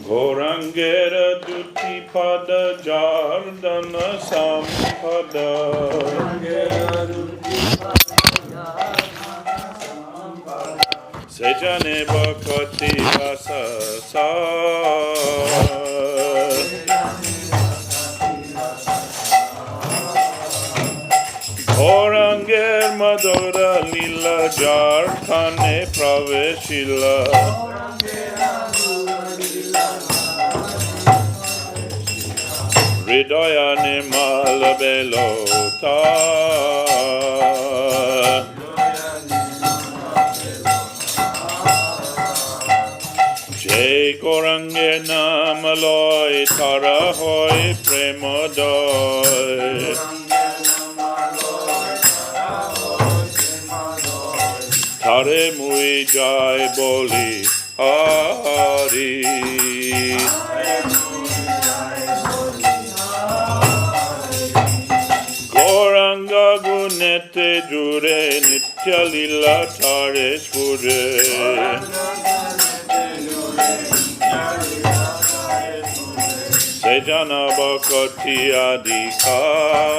Gorangera duti pada jardana sampada. Sejane bhakti rasa sa. Goranger madura lila jarkhane praveshila. Hridaya nimal belota. Jai Gorange namaloy tara hoy premodoy. Tare mui jai boli hari. Goranga gunete jure nitya lila tare spure. Sejana bhakti adhikari.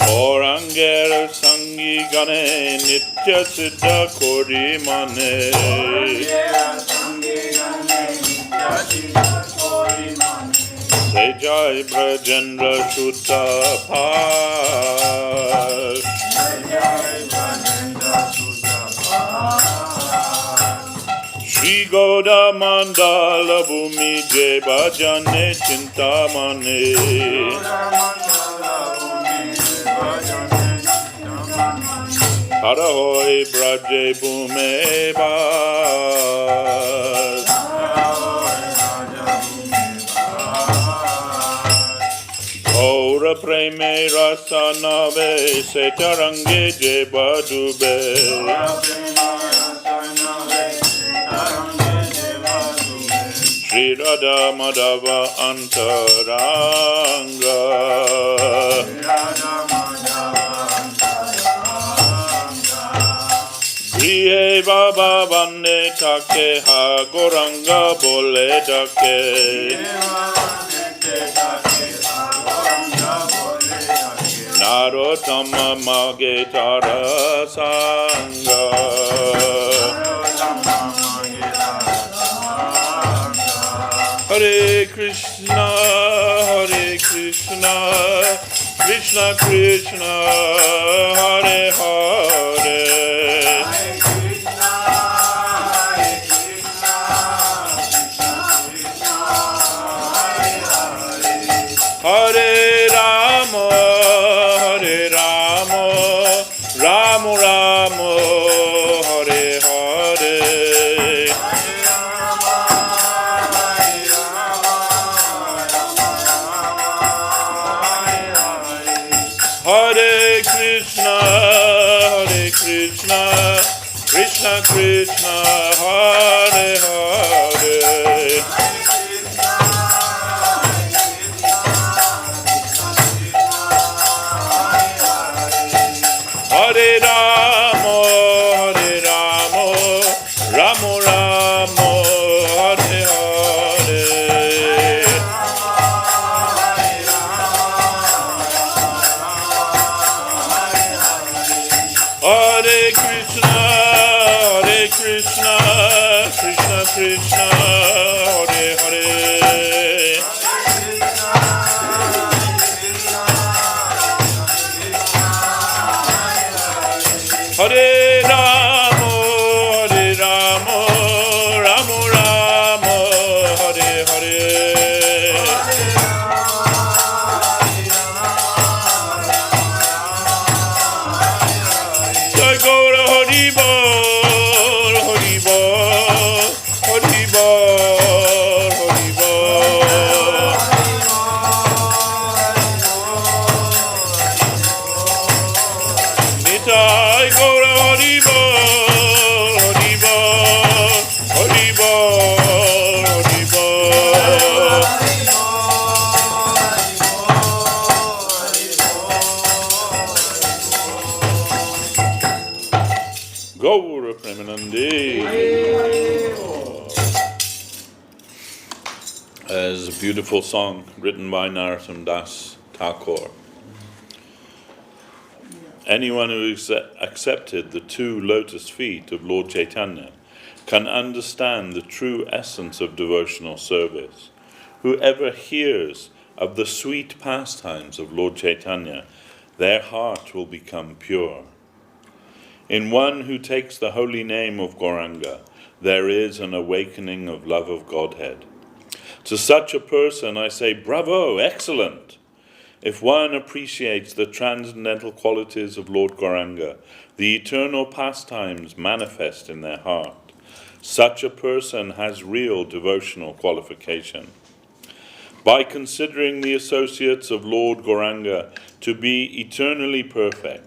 Goranger sangi gane nitya siddha kori mane. Sejai brajendra sutta pash. Shri Goda mandala bhumi je bhajane chintamane. Hara hoy braje bhume bas. Gaura preme rasa nave se tarange je badube. Shri Radha Madhava Antaranga. Grihe Baba Vande Take Ha Goranga Bole Dake. Narottama Mage Tara Sangha. Hare Krishna, Krishna Krishna, Hare Hare. Hare Rama, Rama Rama, Hare Hare. Hare Krishna, Krishna Krishna, Hare Hare. Hare Rama, Rama Rama, Hare Hare. Hare Krishna, Krishna Krishna, Hare Hare. Hare Rama, Rama Rama, Hare Hare. Jai Gaura Hari Bol, Hari Bol, Hari Bol, Hari Bol. Nitai Gaura Hari Bol, Hari Bol, Hari Bol, Hari Bol. Gaura Premanande. As a beautiful song written by Narottam Das Thakur. Anyone who accepted the 2 lotus feet of Lord Chaitanya can understand the true essence of devotional service. Whoever hears of the sweet pastimes of Lord Chaitanya, their heart will become pure. In one who takes the holy name of Gauranga, there is an awakening of love of Godhead. To such a person I say, bravo, excellent! If one appreciates the transcendental qualities of Lord Gauranga, the eternal pastimes manifest in their heart. Such a person has real devotional qualification. By considering the associates of Lord Gauranga to be eternally perfect,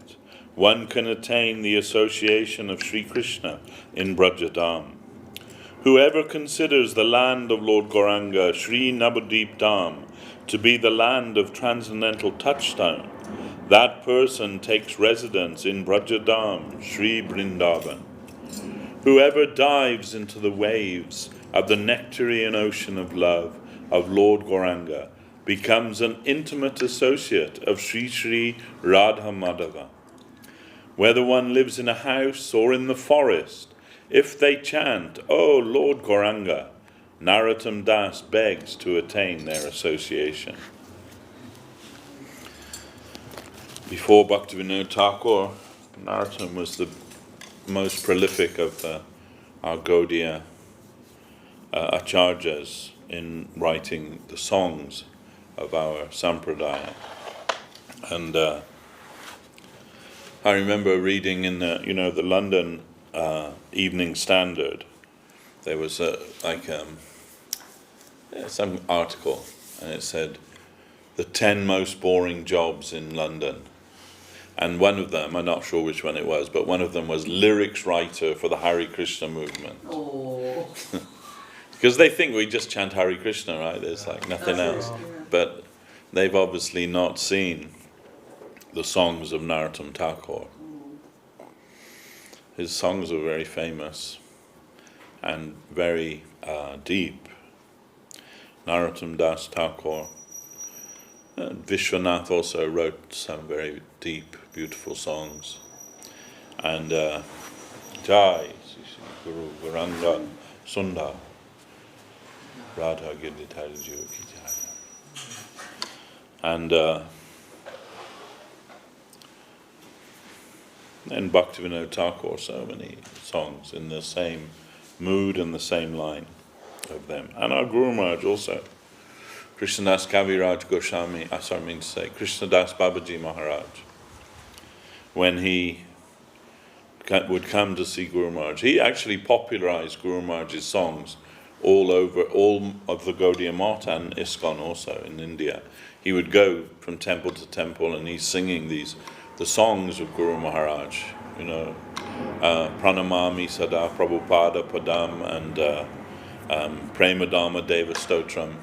one can attain the association of Sri Krishna in Brajadam. Whoever considers the land of Lord Gauranga, Sri Navadip Dham, to be the land of transcendental touchstone, that person takes residence in Brajadam, Sri Vrindavan. Whoever dives into the waves of the nectarian ocean of love of Lord Gauranga becomes an intimate associate of Sri Sri Radha Madhava. Whether one lives in a house or in the forest, if they chant, "O Lord Gauranga," Narottam Das begs to attain their association. Before Bhaktivinoda Thakur, Narottam was the most prolific of our Gaudiya acharyas in writing the songs of our sampradaya. And I remember reading in the London Evening Standard, there was some article, and it said the 10 most boring jobs in London. And one of them, I'm not sure which one it was, but one of them was lyrics writer for the Hare Krishna movement. Oh. Because they think we just chant Hare Krishna, right? There's like nothing else. Yeah. But they've obviously not seen the songs of Narottam Thakur. His songs are very famous and very deep. Narottam Das Thakur. Vishwanath also wrote some very deep, beautiful songs. And Jai, Guru Gauranga Sundar, Radha Girdhara Jiva Ki Jai. And Bhaktivinoda Thakur, so many songs in the same mood and the same line of them. And our Guru Maharaj also. Krishnadas Kaviraj Goswami, Krishnadas Babaji Maharaj, when he would come to see Guru Maharaj, he actually popularized Guru Maharaj's songs all of the Gaudiya Math and ISKCON also in India. He would go from temple to temple and he's singing the songs of Guru Maharaj, Pranamami Sada Prabhupada Padam and Premadama Deva Stotram.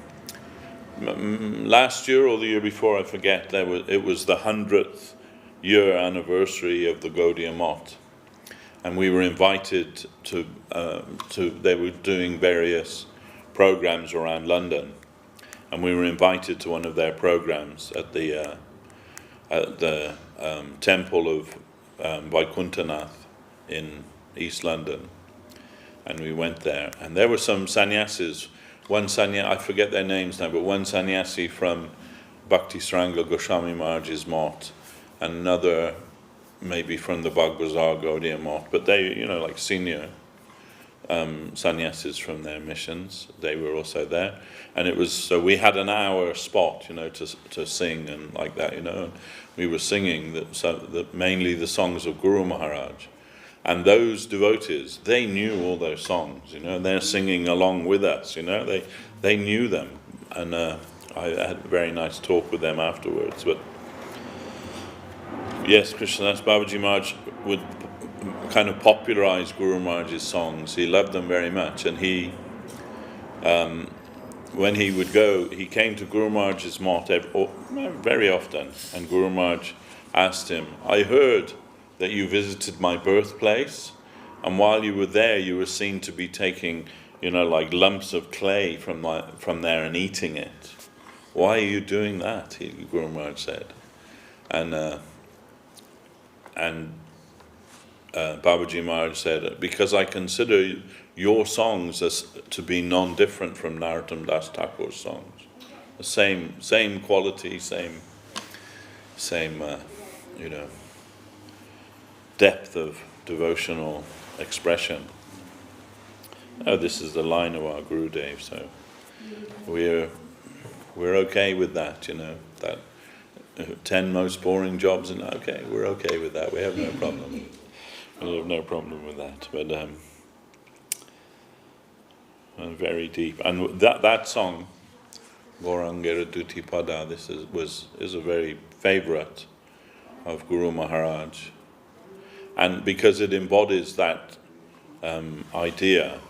Last year or the year before, I forget, it was the 100th year anniversary of the Gaudiya Math, and we were invited to. They were doing various programs around London, and we were invited to one of their programs at the temple of Vaikuntanath in East London, and we went there, and there were some sannyasis. One sannyasi, I forget their names now, but one sannyasi from Bhakti Saranga Goswami Maharaj's Math, and another maybe from the Bagbazar Gaudiya Math, but they, like senior sannyasis from their missions, they were also there. And so we had an hour spot, to sing and like that, and we were singing mainly the songs of Guru Maharaj. And those devotees, they knew all those songs, and they're singing along with us, they knew them. And I had a very nice talk with them afterwards. But yes, Krishnadas Babaji Maharaj would kind of popularize Guru Maharaj's songs. He loved them very much. And he, when he would go, he came to Guru Maharaj's Math very often. And Guru Maharaj asked him, "I heard that you visited my birthplace, And while you were there, you were seen to be taking, like lumps of clay from there and eating it. Why are you doing that? Guru Maharaj said. And Babaji Maharaj said, because I consider your songs as to be non-different from Narottam Das Thakur's songs. The same quality, same depth of devotional expression. Oh, this is the line of our Gurudev, so we're okay with that, that 10 most boring jobs, and okay, we're okay with that. We have no problem. We have no problem with that. But very deep, and that song, Gauranga Duti Pada, is a very favorite of Guru Maharaj, and because it embodies that idea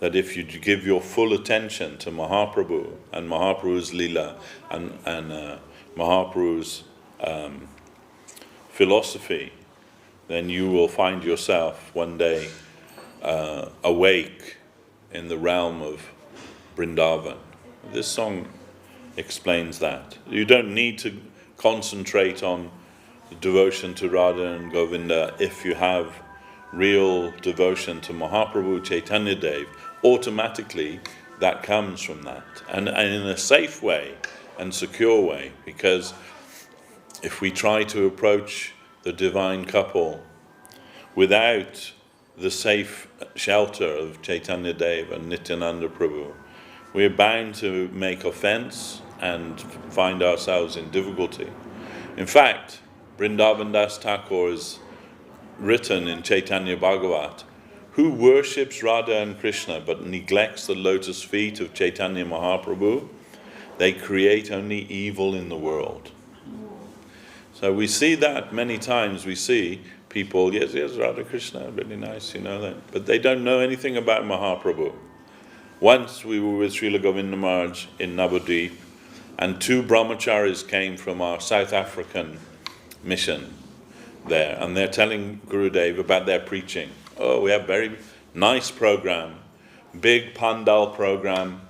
that if you give your full attention to Mahaprabhu and Mahaprabhu's Leela and Mahaprabhu's philosophy, then you will find yourself one day awake in the realm of Vrindavan. This song explains that. You don't need to concentrate on devotion to Radha and Govinda if you have real devotion to Mahaprabhu, Chaitanya Dev. Automatically that comes from that, and in a safe way and secure way, because if we try to approach the divine couple without the safe shelter of Chaitanya Dev and Nityananda Prabhu, we're bound to make offense and find ourselves in difficulty. In fact, Vrindavan Das Thakur is written in Chaitanya Bhagavat, who worships Radha and Krishna but neglects the lotus feet of Chaitanya Mahaprabhu, they create only evil in the world. So we see that many times. We see people, yes, Radha Krishna, really nice, that, but they don't know anything about Mahaprabhu. Once we were with Srila Govinda Maharaj in Navadvip, and 2 brahmacharis came from our South African mission there, and they're telling Gurudev about their preaching. Oh, we have very nice program, big pandal program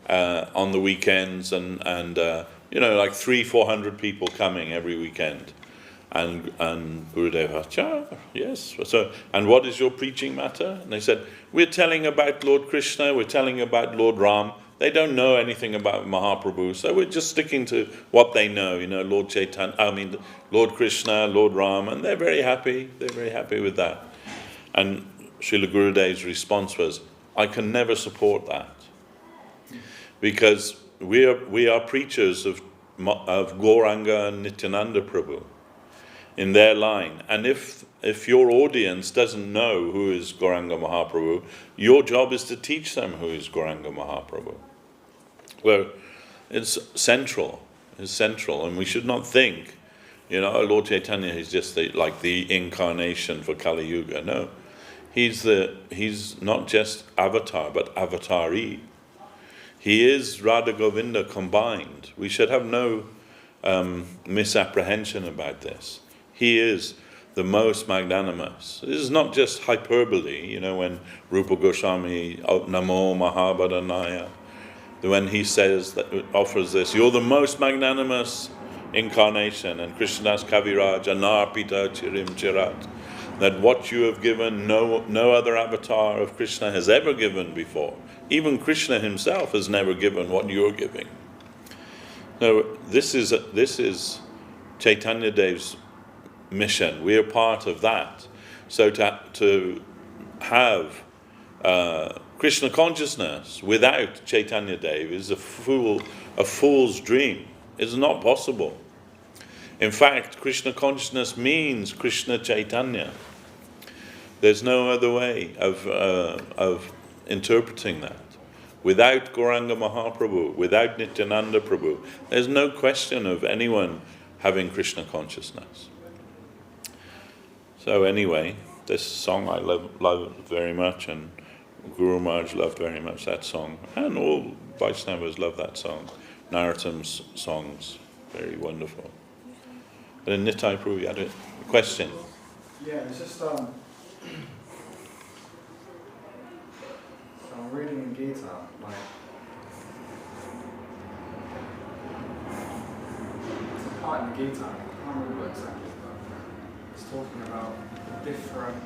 on the weekends, and like 300-400 people coming every weekend. And Gurudev, Acha, yes. So, and what is your preaching matter? And they said, we're telling about Lord Krishna, we're telling about Lord Ram. They don't know anything about Mahaprabhu, so we're just sticking to what they know. Lord Lord Krishna, Lord Ram, and they're very happy. They're very happy with that. And Srila Gurudev's response was, I can never support that, because we are preachers of Gauranga and Nityananda Prabhu in their line. And if your audience doesn't know who is Gauranga Mahaprabhu, your job is to teach them who is Gauranga Mahaprabhu. Well, it's central, and we should not think, Lord Chaitanya is just the incarnation for Kali Yuga. No, he's not just avatar, but avatari. He is Radha Govinda combined. We should have no misapprehension about this. He is the most magnanimous. This is not just hyperbole, when Rupa Goswami, Namo Mahabharanaya, when he says, that offers this, you're the most magnanimous incarnation, and Krishnadas Kaviraj, Anarpita Chirim Chirat, that what you have given, no other avatar of Krishna has ever given before. Even Krishna himself has never given what you're giving. So this is Chaitanya Dev's mission. We are part of that. So to have Krishna consciousness without Chaitanya Dev is a fool's dream. It's not possible. In fact, Krishna consciousness means Krishna Chaitanya. There's no other way of interpreting that. Without Gauranga Mahaprabhu, without Nityananda Prabhu, there's no question of anyone having Krishna consciousness. So anyway, this song I love very much, and Guru Maharaj loved very much that song, and all Vaishnavas love that song. Narottam's songs, very wonderful. But in Nitai Prabhu, you had a question? Yeah, it's just I'm reading in Gita, like, it's a part in the Gita, I can't remember exactly, but it's talking about the different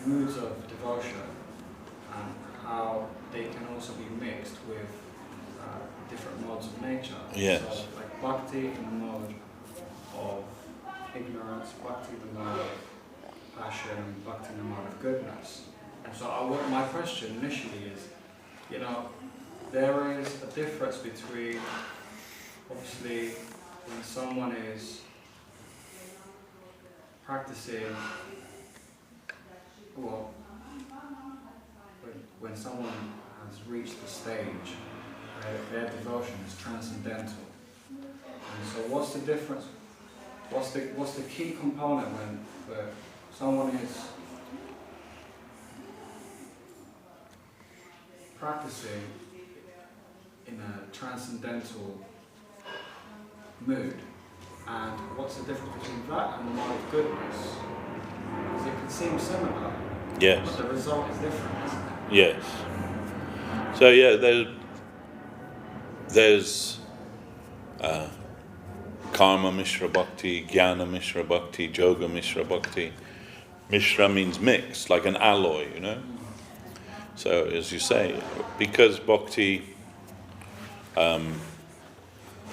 moods of devotion and how they can also be mixed with different modes of nature. Yes. So, like bhakti in the mode of ignorance, bhakti in the mode of passion, bhakti in the mode of goodness. And so my question initially is, there is a difference between, obviously, when someone is practicing, when someone has reached the stage where their devotion is transcendental. And so what's the difference? What's the key component where someone is practicing in a transcendental mood, and what's the difference between that and the mode of goodness? Because it can seem similar, Yes. but the result is different, isn't it? Yes. So yeah, there's Karma Mishra Bhakti, Jnana Mishra Bhakti, Yoga Mishra Bhakti. Mishra means mixed, like an alloy, So as you say, because Bhakti, in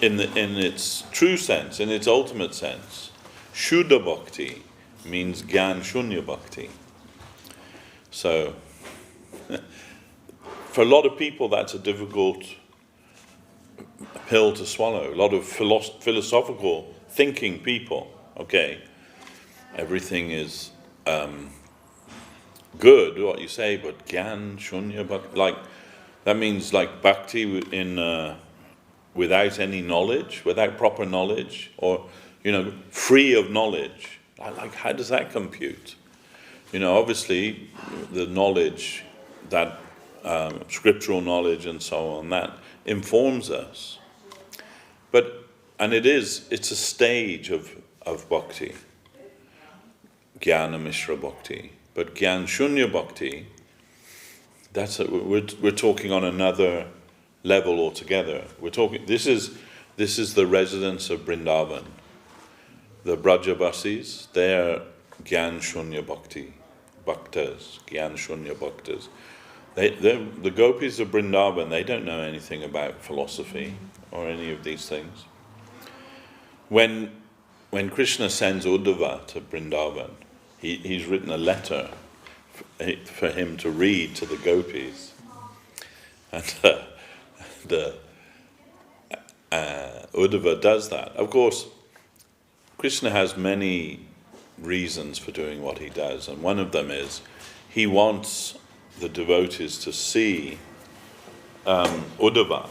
its true sense, in its ultimate sense, Shuddha Bhakti means Gyan Shunya Bhakti. So, for a lot of people that's a difficult pill to swallow. A lot of philosophical thinking people, okay, everything is good, what you say, but Gyan Shunya Bhakti, like, that means like Bhakti in without any knowledge, without proper knowledge, or, free of knowledge. Like, how does that compute? Obviously, the knowledge, that scriptural knowledge and so on, that informs us. And it's a stage of bhakti, Jnana Mishra Bhakti. But Gyan Shunya Bhakti, we're talking on another level altogether. This is the residents of Vrindavan. The Brajavasis, they're Gyan Shunya Bhakti Bhaktas, Gyan Shunya Bhaktas. The gopis of Vrindavan, they don't know anything about philosophy or any of these things. When Krishna sends Uddhava to Vrindavan, he's written a letter for him to read to the gopis, and Uddhava does that. Of course, Krishna has many reasons for doing what he does, and one of them is he wants the devotees to see Uddhava,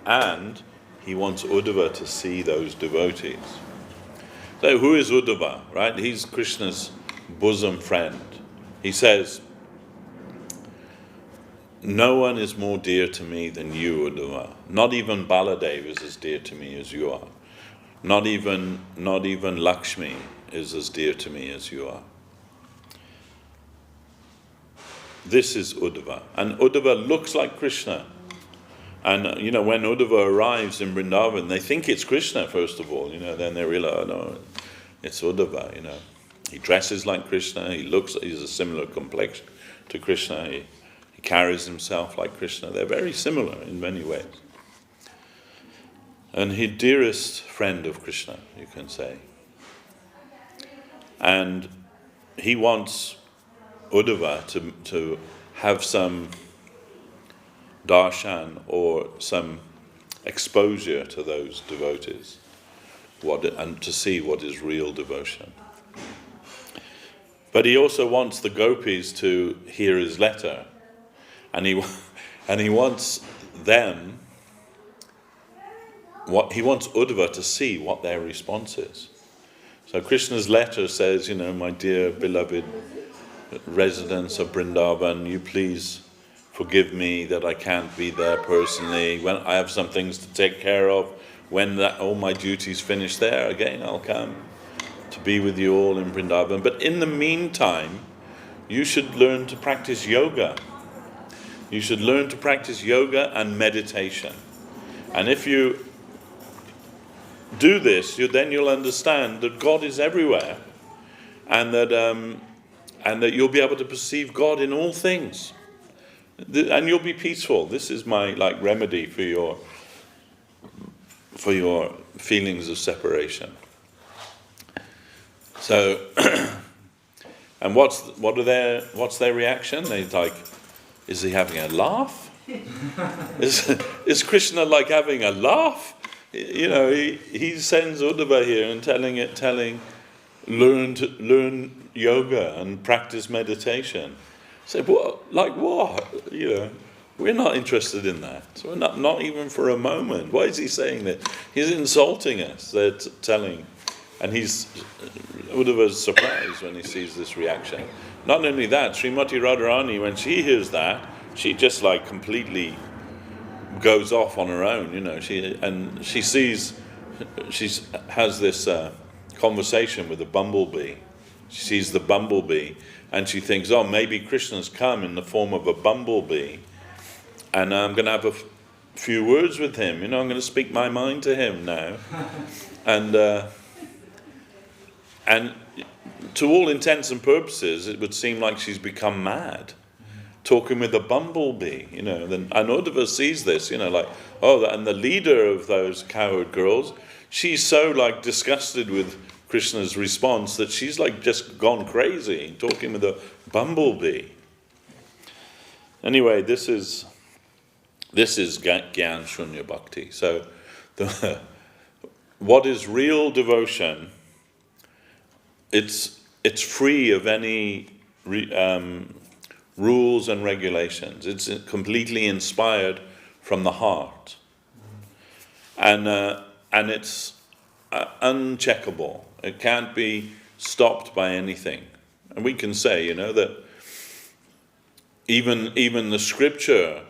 and he wants Uddhava to see those devotees. So who is Uddhava, right? He's Krishna's bosom friend. He says, "No one is more dear to me than you, Uddhava. Not even Baladev is as dear to me as you are. Not even Lakshmi is as dear to me as you are." This is Uddhava. And Uddhava looks like Krishna. And, when Uddhava arrives in Vrindavan, they think it's Krishna, first of all. Then they realize, oh, no, it's Uddhava, He dresses like Krishna. He's a similar complexion to Krishna. He carries himself like Krishna. They're very similar in many ways. And he's dearest friend of Krishna, you can say. And he wants Uddhava to have some darshan or some exposure to those devotees, and to see what is real devotion. But he also wants the gopis to hear his letter, and he wants them. He wants Uddhava to see what their response is. So Krishna's letter says, "My dear beloved residents of Vrindavan, you please forgive me that I can't be there personally. When I have some things to take care of, when all my duties finish there, again I'll come to be with you all in Vrindavan. But in the meantime, you should learn to practice yoga. You should learn to practice yoga and meditation. And if you do this, then you'll understand that God is everywhere, and that you'll be able to perceive God in all things, and you'll be peaceful. This is my remedy for your feelings of separation. So, and what's their reaction? They're like, is he having a laugh? Is Krishna having a laugh? He sends Uddhava here and telling learn yoga and practice meditation. Say, what? Like what? We're not interested in that. So we're not even for a moment. Why is he saying that? He's insulting us. They're telling, and Uddhava's surprised when he sees this reaction. Not only that, Srimati Radharani, when she hears that, she just completely goes off on her own. She has this conversation with the bumblebee. She sees the bumblebee, and she thinks, oh, maybe Krishna's come in the form of a bumblebee, and I'm going to have a few words with him. I'm going to speak my mind to him now. And to all intents and purposes, it would seem like she's become mad, talking with a bumblebee. And Uddhava sees this, and the leader of those cowherd girls, she's so disgusted with Krishna's response that she's just gone crazy, talking with a bumblebee. Anyway, this is Gyan Shunya Bhakti. So, what is real devotion? It's free of any rules and regulations. It's completely inspired from the heart, and it's uncheckable. It can't be stopped by anything. And we can say, that even the scripture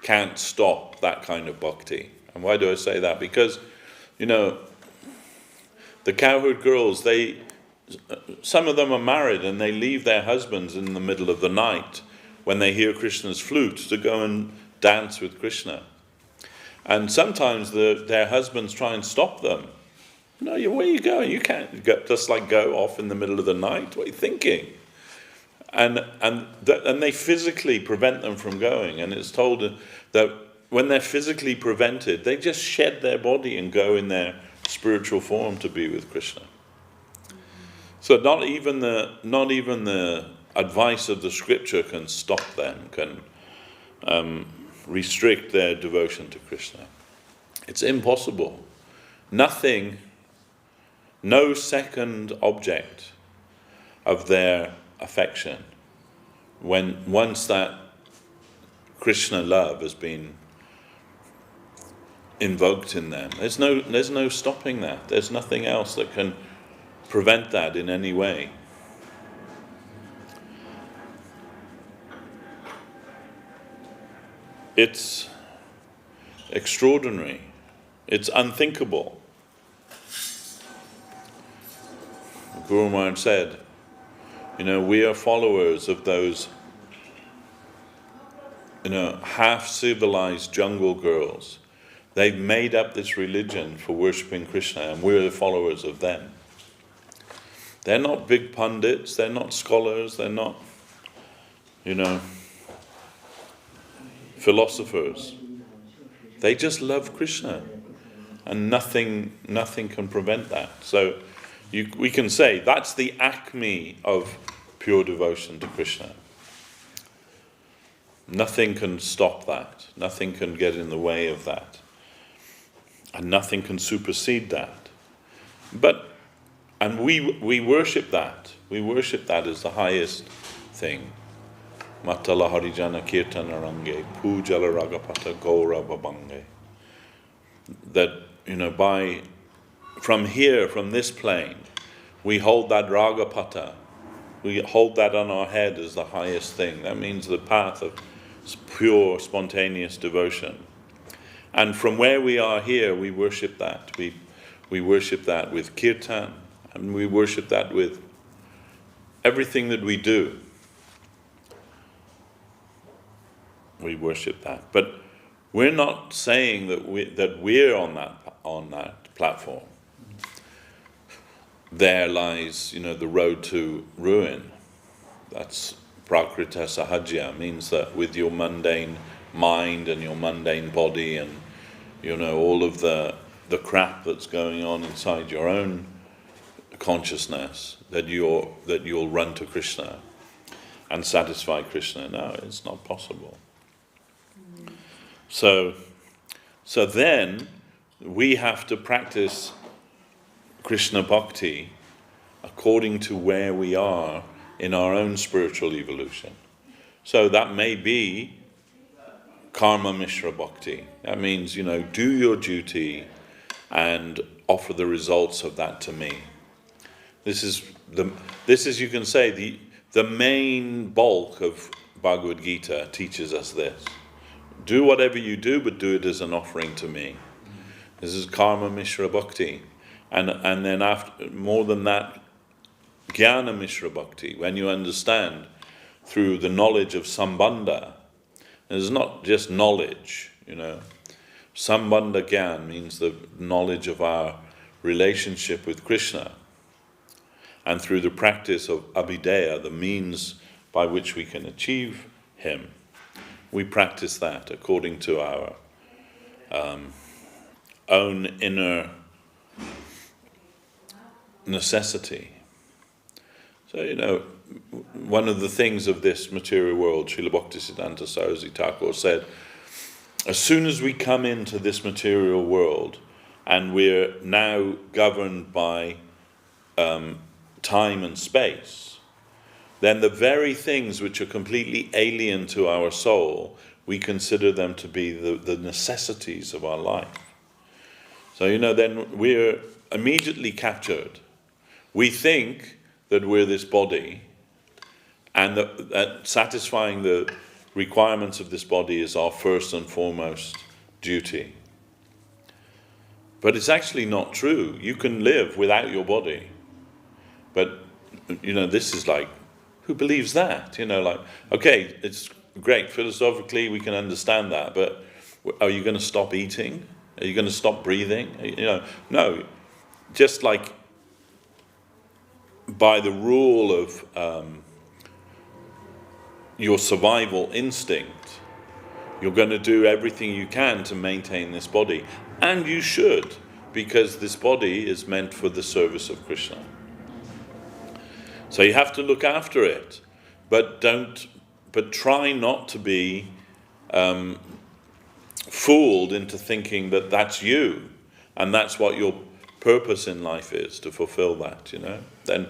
can't stop that kind of bhakti. And why do I say that? Because, the cowherd girls, some of them are married and they leave their husbands in the middle of the night when they hear Krishna's flute to go and dance with Krishna. And sometimes their husbands try and stop them. No, where are you going? You can't just go off in the middle of the night. What are you thinking? And they physically prevent them from going. And it's told that when they're physically prevented, they just shed their body and go in their spiritual form to be with Krishna. So not even the advice of the scripture can stop them, can restrict their devotion to Krishna. It's impossible. Nothing, no second object of their affection, once that Krishna love has been invoked in them, there's no stopping that. There's nothing else that can prevent that in any way. It's extraordinary. It's unthinkable. Guru Maharaj said, we are followers of those, half-civilized jungle girls. They've made up this religion for worshipping Krishna, and we're the followers of them. They're not big pundits, they're not scholars, they're not, philosophers. They just love Krishna, and nothing can prevent that. So we can say that's the acme of pure devotion to Krishna. Nothing can stop that. Nothing can get in the way of that. And nothing can supersede that. And we worship that. We worship that as the highest thing. Matala Harijana Kirtana Range, Pujala Ragapata Gaura Babange. That, from here, from this plane, we hold that Ragapata. We hold that on our head as the highest thing. That means the path of pure, spontaneous devotion. And from where we are here, we worship that. We worship that with kirtan, and we worship that with everything that we do. we worship that. But we're not saying that we're on that platform. There lies, the road to ruin. That's prakrita sahajya, means that with your mundane mind and your mundane body and all of the crap that's going on inside your own consciousness, that you'll run to Krishna and satisfy Krishna. No, it's not possible. So then we have to practice Krishna Bhakti according to where we are in our own spiritual evolution. So that may be Karma Mishra Bhakti. That means, do your duty and offer the results of that to me. This is you can say the main bulk of Bhagavad Gita teaches us this. Do whatever you do, but do it as an offering to me. This is Karma Mishra Bhakti. And then after, more than that, Jnana Mishra Bhakti, when you understand through the knowledge of Sambandha. It's not just knowledge, Sambandha Gyan means the knowledge of our relationship with Krishna. And through the practice of Abhideya, the means by which we can achieve him, we practice that according to our own inner necessity. So, one of the things of this material world, Srila Bhaktisiddhanta Saraswati Thakur said, as soon as we come into this material world and we're now governed by time and space, then the very things which are completely alien to our soul, we consider them to be the necessities of our life. So, then we're immediately captured. We think that we're this body, and that satisfying the requirements of this body is our first and foremost duty. But it's actually not true. You can live without your body. But, this is like, who believes that? Okay, it's great. Philosophically, we can understand that. But are you going to stop eating? Are you going to stop breathing? No. Just like by the rule of your survival instinct, you're going to do everything you can to maintain this body. And you should, because this body is meant for the service of Krishna. So you have to look after it, but try not to be fooled into thinking that that's you, and that's what your purpose in life is, to fulfill that, Then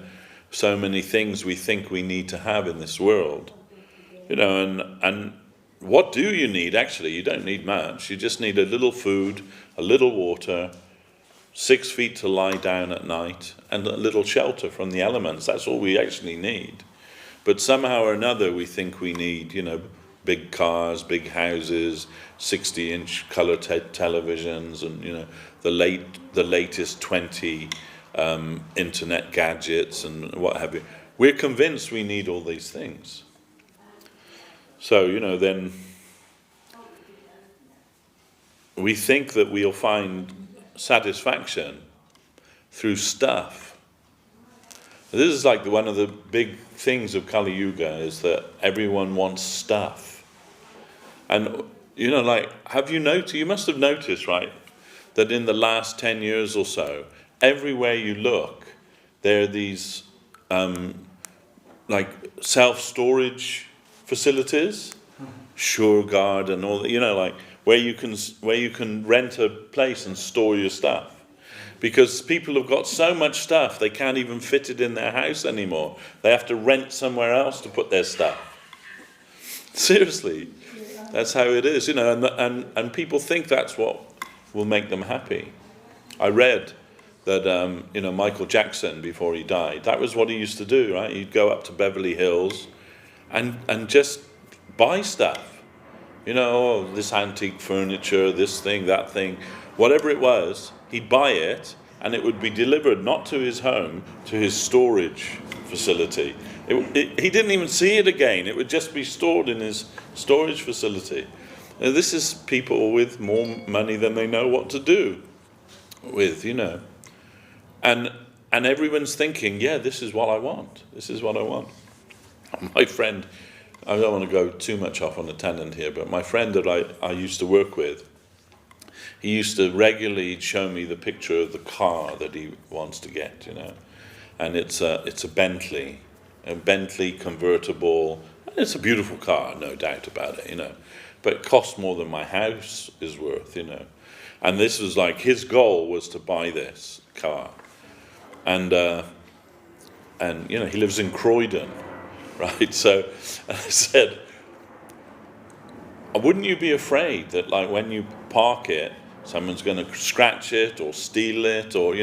so many things we think we need to have in this world, and what do you need? Actually, you don't need much. You just need a little food, a little water, 6 feet to lie down at night, and a little shelter from the elements. That's all we actually need. But somehow or another we think we need, big cars, big houses, 60-inch color televisions, and the latest 20 internet gadgets and what have you. We're convinced we need all these things. So, then we think that we'll find satisfaction through stuff. This is like one of the big things of Kali Yuga, is that everyone wants stuff. And, have you noticed, you must have noticed, right, that in the last 10 years or so, everywhere you look, there are these, self-storage facilities, SureGuard and all that, where you can rent a place and store your stuff. Because people have got so much stuff, they can't even fit it in their house anymore. They have to rent somewhere else to put their stuff. Seriously, that's how it is, and people think that's what will make them happy. I read that, Michael Jackson, before he died, that was what he used to do, right? He'd go up to Beverly Hills and just buy stuff. This antique furniture, this thing, that thing, whatever it was, he'd buy it, and it would be delivered not to his home, to his storage facility. He didn't even see it again. It would just be stored in his storage facility. Now, this is people with more money than they know what to do with, And everyone's thinking, yeah, this is what I want. This is what I want. My friend, I don't want to go too much off on a tangent here, but my friend that I used to work with, he used to regularly show me the picture of the car that he wants to get, And it's a Bentley convertible. It's a beautiful car, no doubt about it, But it costs more than my house is worth, And this was like, his goal was to buy this car. And he lives in Croydon, right? So I said, wouldn't you be afraid that, like, when you park it, someone's going to scratch it or steal it or,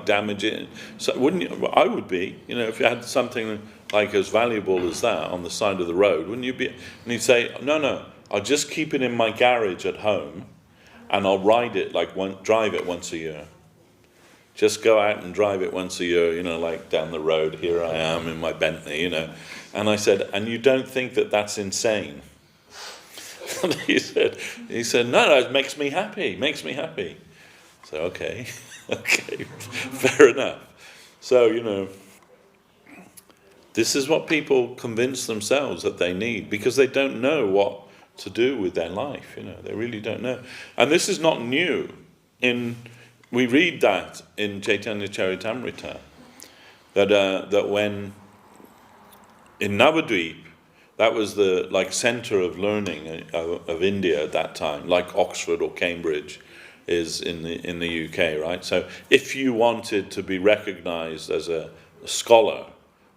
damage it? So wouldn't you? Well, I would be, if you had something like as valuable as that on the side of the road, wouldn't you be? And he'd say, no, I'll just keep it in my garage at home and I'll ride it, drive it once a year. Just go out and drive it once a year, like down the road. Here I am in my Bentley, And I said, and you don't think that that's insane? And he said, no, it makes me happy. So, okay, fair enough. So, this is what people convince themselves that they need because they don't know what to do with their life. They really don't know. And this is not new. We read that in Chaitanya Charitamrita, that when in Navadvip, that was the center of learning of India at that time, like Oxford or Cambridge is in the UK, right? So if you wanted to be recognized as a scholar,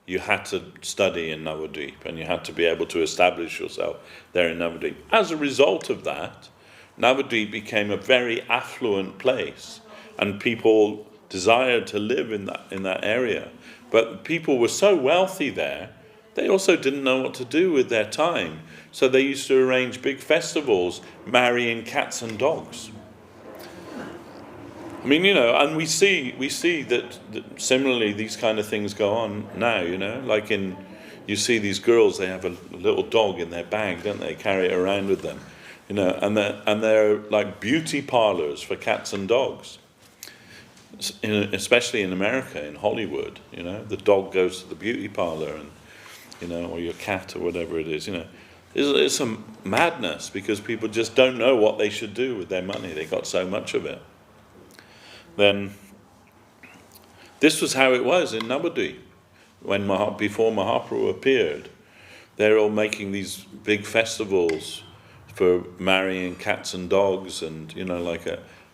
you had to study in Navadvip, and you had to be able to establish yourself there in Navadvip. As a result of that, Navadvip became a very affluent place, and people desired to live in that area. But people were so wealthy there, they also didn't know what to do with their time. So they used to arrange big festivals, marrying cats and dogs. I mean, and we see that similarly these kind of things go on now, like you see these girls, they have a little dog in their bag, don't they? Carry it around with them, and they're like beauty parlors for cats and dogs. Especially in America, in Hollywood, the dog goes to the beauty parlor and, or your cat or whatever it is, It's some madness because people just don't know what they should do with their money. They got so much of it. Then, this was how it was in Navadvip before Mahaprabhu appeared. They're all making these big festivals for marrying cats and dogs and,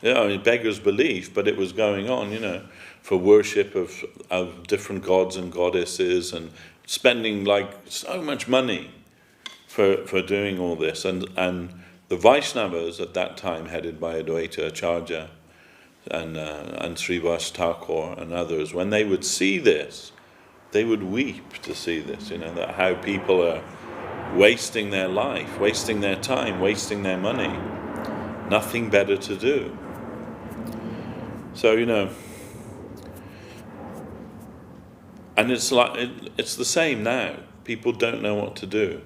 it beggars belief, but it was going on, for worship of different gods and goddesses and spending so much money for doing all this. And the Vaishnavas at that time, headed by Advaita Acharya and Srivas Thakur and others, when they would see this, they would weep to see this, that how people are wasting their life, wasting their time, wasting their money. Nothing better to do. So, and it's the same now. People don't know what to do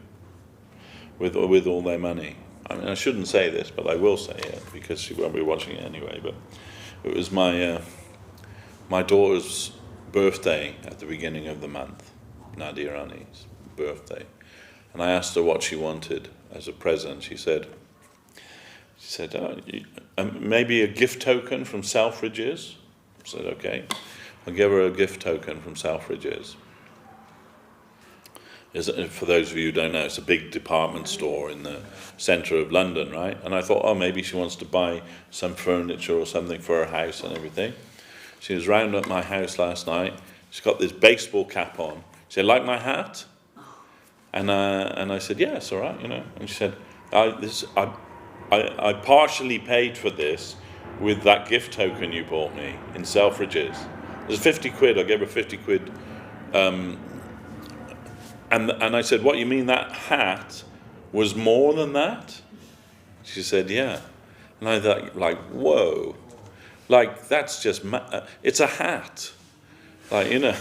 with all their money. I mean, I shouldn't say this, but I will say it because she won't be watching it anyway. But it was my daughter's birthday at the beginning of the month, Nadia Rani's birthday, and I asked her what she wanted as a present. She said, maybe a gift token from Selfridges. I said, okay. I'll give her a gift token from Selfridges. For those of you who don't know, it's a big department store in the centre of London, right? And I thought, maybe she wants to buy some furniture or something for her house and everything. She was round at my house last night. She's got this baseball cap on. She said, like my hat? And I said, yes, all right, And she said, I partially paid for this with that gift token you bought me in Selfridges. There's 50 quid, I gave her 50 quid. And I said, what, you mean that hat was more than that? She said, yeah. And I thought, whoa. That's just, it's a hat. Like, you know.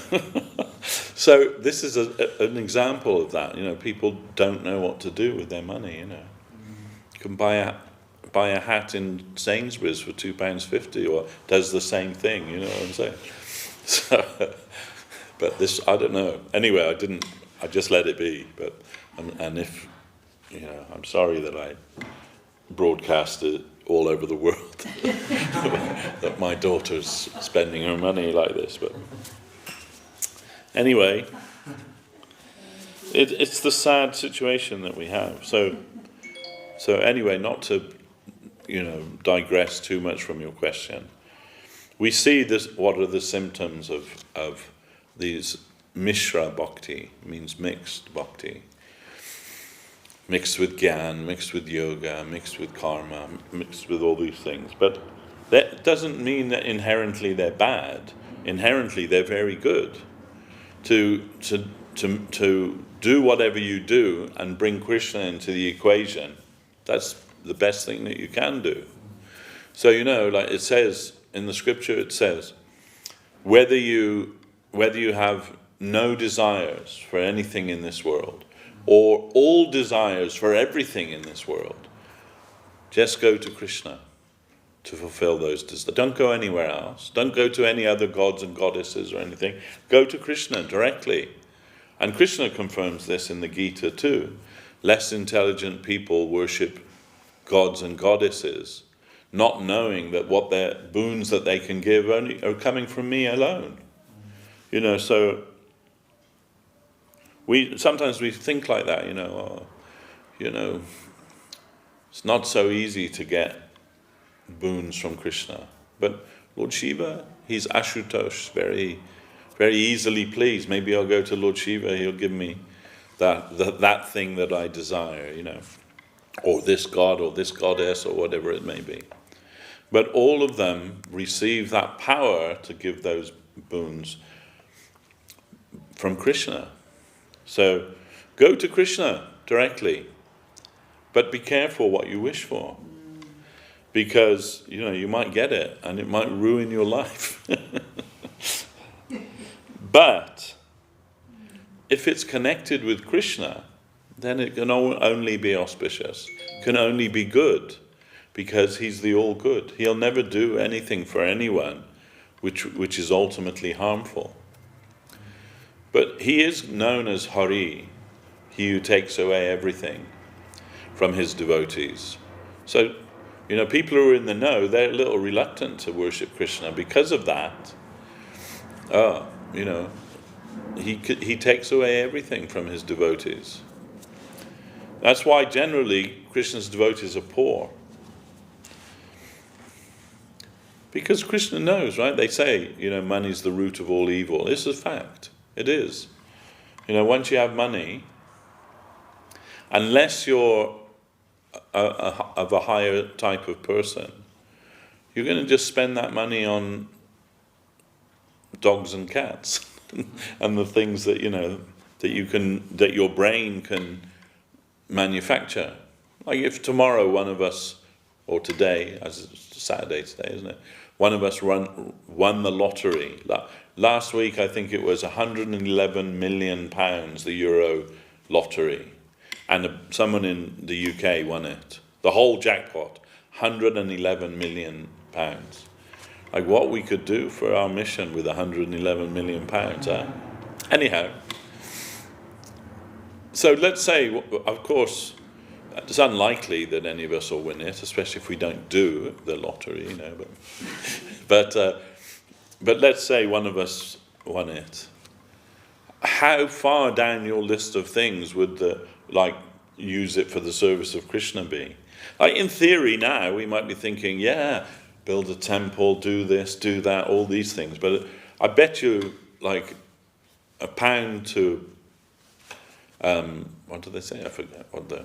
So this is an example of that. You know, people don't know what to do with their money, you know. You can buy a hat in Sainsbury's for £2.50, or does the same thing, you know what I'm saying? So, but this, I don't know. Anyway, I just let it be. But and if, you know, I'm sorry that I broadcast it all over the world that my daughter's spending her money like this. But anyway, it's the sad situation that we have. So anyway, not to, you know, digress too much from your question. We see this. What are the symptoms of these Mishra Bhakti? Means mixed Bhakti. Mixed with Gyan, mixed with Yoga, mixed with Karma, mixed with all these things. But that doesn't mean that inherently they're bad. Inherently they're very good. To do whatever you do and bring Krishna into the equation, that's the best thing that you can do. So, you know, like it says in the scripture, it says, whether you have no desires for anything in this world, or all desires for everything in this world, just go to Krishna to fulfill those desires. Don't go anywhere else. Don't go to any other gods and goddesses or anything. Go to Krishna directly. And Krishna confirms this in the Gita too. Less intelligent people worship gods and goddesses, not knowing that what their boons that they can give only are coming from me alone. You know, so sometimes we think like that, you know, it's not so easy to get boons from Krishna. But Lord Shiva, he's Ashutosh, very, very easily pleased. Maybe I'll go to Lord Shiva, he'll give me that thing that I desire, you know, or this god or this goddess or whatever it may be. But all of them receive that power to give those boons from Krishna. So go to Krishna directly, but be careful what you wish for, because, you know, you might get it and it might ruin your life. But if it's connected with Krishna, then it can only be auspicious, can only be good, because he's the all good. He'll never do anything for anyone which is ultimately harmful. But he is known as Hari, he who takes away everything from his devotees. So, you know, people who are in the know, they're a little reluctant to worship Krishna because of that. You know, he takes away everything from his devotees. That's why generally Krishna's devotees are poor. Because Krishna knows, right? They say, you know, money's the root of all evil. This is a fact. It is. You know, once you have money, unless you're of a higher type of person, you're going to just spend that money on dogs and cats and the things that, you know, that your brain can manufacture. Like if tomorrow one of us, or today, as it's Saturday today, isn't it? One of us won the lottery. Last week, I think it was £111 million, the Euro lottery. And someone in the UK won it. The whole jackpot, £111 million. Like what we could do for our mission with £111 million. Anyhow, so let's say, of course, it's unlikely that any of us will win it, especially if we don't do the lottery, you know. But let's say one of us won it. How far down your list of things would use it for the service of Krishna be? Like in theory now, we might be thinking, yeah, build a temple, do this, do that, all these things. But I bet you, like a pound to, what do they say? I forget what the...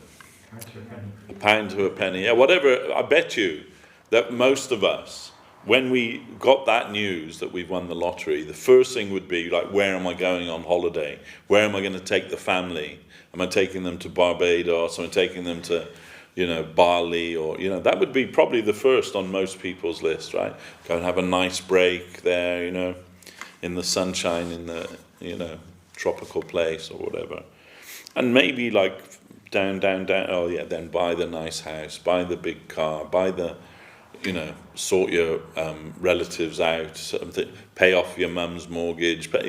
A pound to a penny. Yeah, whatever. I bet you that most of us, when we got that news that we've won the lottery, the first thing would be like, where am I going on holiday? Where am I going to take the family? Am I taking them to Barbados? Am I taking them to, you know, Bali? Or, you know, that would be probably the first on most people's list, right? Go and have a nice break there, you know. in the sunshine in the tropical place or whatever, and maybe like down. Oh yeah, then buy the nice house, buy the big car, buy the sort your relatives out, pay off your mum's mortgage. But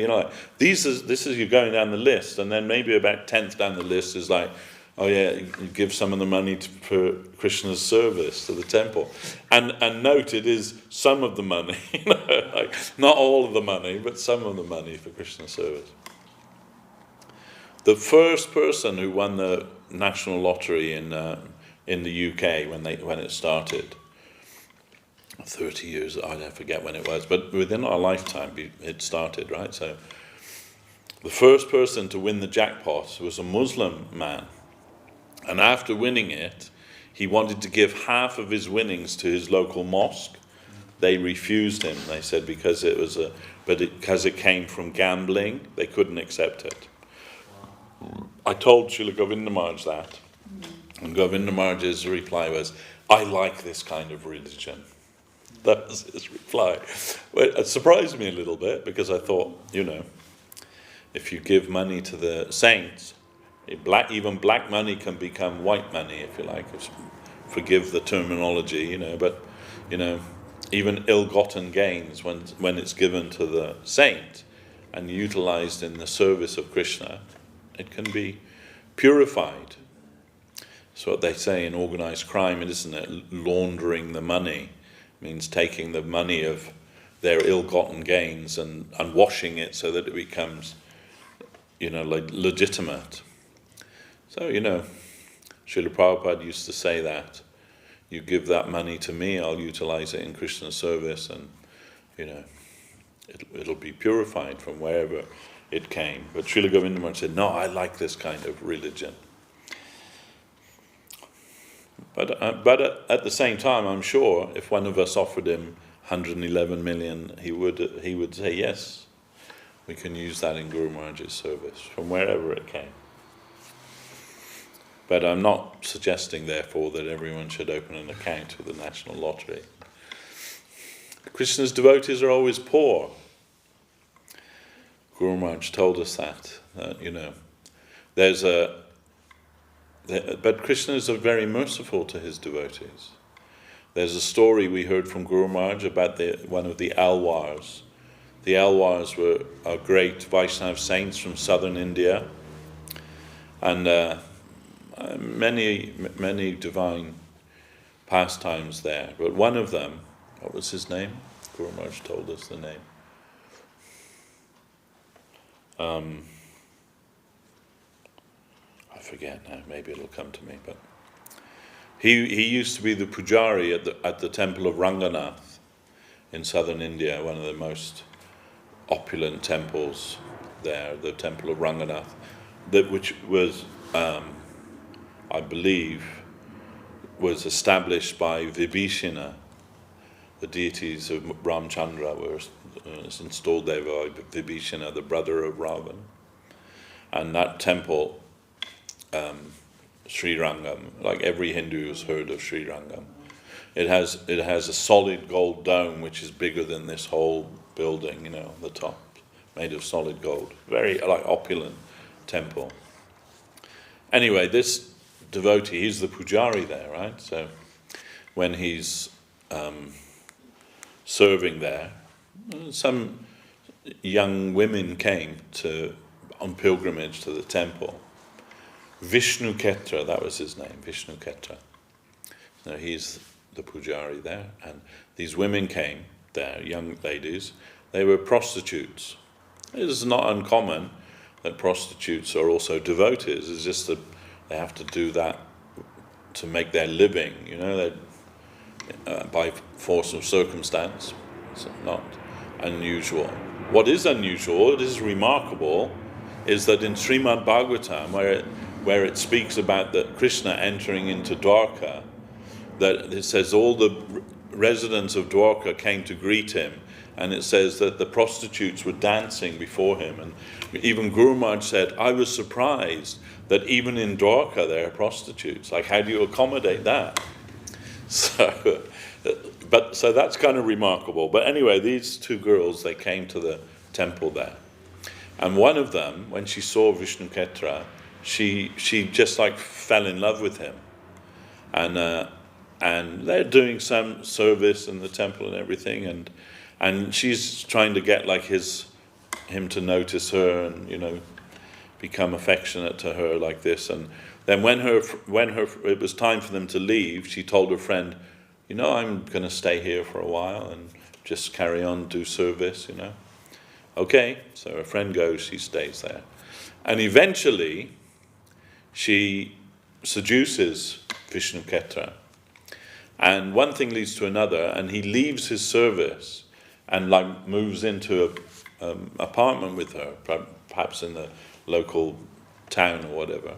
this is you going down the list, and then maybe about 10th down the list is like, oh yeah, you give some of the money for Krishna's service to the temple, and note it is some of the money, like not all of the money, but some of the money for Krishna's service. The first person who won the national lottery in the UK when it started. 30 years, I forget when it was, but within our lifetime it started, right? So the first person to win the jackpot was a Muslim man, and after winning it, he wanted to give half of his winnings to his local mosque. They refused him. They said because it came from gambling, they couldn't accept it. I told Srila Govinda Maharaj that, and Govinda Maharaj's reply was, "I like this kind of religion." That was his reply. Well, it surprised me a little bit because I thought, if you give money to the saints, even black money can become white money, if you like. Forgive the terminology, but even ill-gotten gains, when it's given to the saint and utilized in the service of Krishna, it can be purified. That's what they say in organized crime, isn't it? Laundering the money means taking the money of their ill-gotten gains and washing it so that it becomes, legitimate. So, Srila Prabhupada used to say that, you give that money to me, I'll utilize it in Krishna's service, and, it'll be purified from wherever it came. But Srila Govinda Maharaj said, no, I like this kind of religion. But at the same time, I'm sure if one of us offered him 111 million, he would say, yes, we can use that in Guru Maharaj's service, from wherever it came. But I'm not suggesting, therefore, that everyone should open an account with the National Lottery. Krishna's devotees are always poor. Guru Maharaj told us that, but Krishna is very merciful to his devotees. There's a story we heard from Guru Maharaj about one of the Alwars. The Alwars were great Vaishnava saints from southern India, and many divine pastimes there. But one of them, what was his name? Guru Maharaj told us the name. I forget now. Maybe it'll come to me. But he used to be the pujari at the temple of Ranganath in southern India, one of the most opulent temples there, the temple of Ranganath, which was, I believe, was established by Vibhishana. The deities of Ramchandra were installed there by Vibhishana, the brother of Ravan. And that temple, Sri Rangam, like every Hindu has heard of Sri Rangam, it has a solid gold dome which is bigger than this whole building, the top, made of solid gold. Very opulent temple. Anyway, this devotee, he's the pujari there, right? So when he's serving there, some young women came on pilgrimage to the temple. Vishnu Ketra, that was his name, Vishnu Ketra. So he's the pujari there, and these women came there, young ladies. They were prostitutes. It is not uncommon that prostitutes are also devotees. It's just that they have to do that to make their living, by force of circumstance. It's not unusual. What is unusual, what is remarkable, is that in Srimad Bhagavatam, where it speaks about the Krishna entering into Dwarka, that it says all the residents of Dwarka came to greet him, and it says that the prostitutes were dancing before him, and even Guru Maharaj said, I was surprised that even in Dwarka there are prostitutes. Like, how do you accommodate that? So that's kind of remarkable. But anyway, these two girls, they came to the temple there. And one of them, when she saw Vishnuketra, she just like fell in love with him. And they're doing some service in the temple and everything, and she's trying to get like him to notice her and become affectionate to her like this. And then when it was time for them to leave, she told her friend, I'm going to stay here for a while and just carry on, do service, Okay, so her friend goes, she stays there. And eventually she seduces Vishnuketra. And one thing leads to another, and he leaves his service and like moves into an apartment with her, perhaps in the local town or whatever.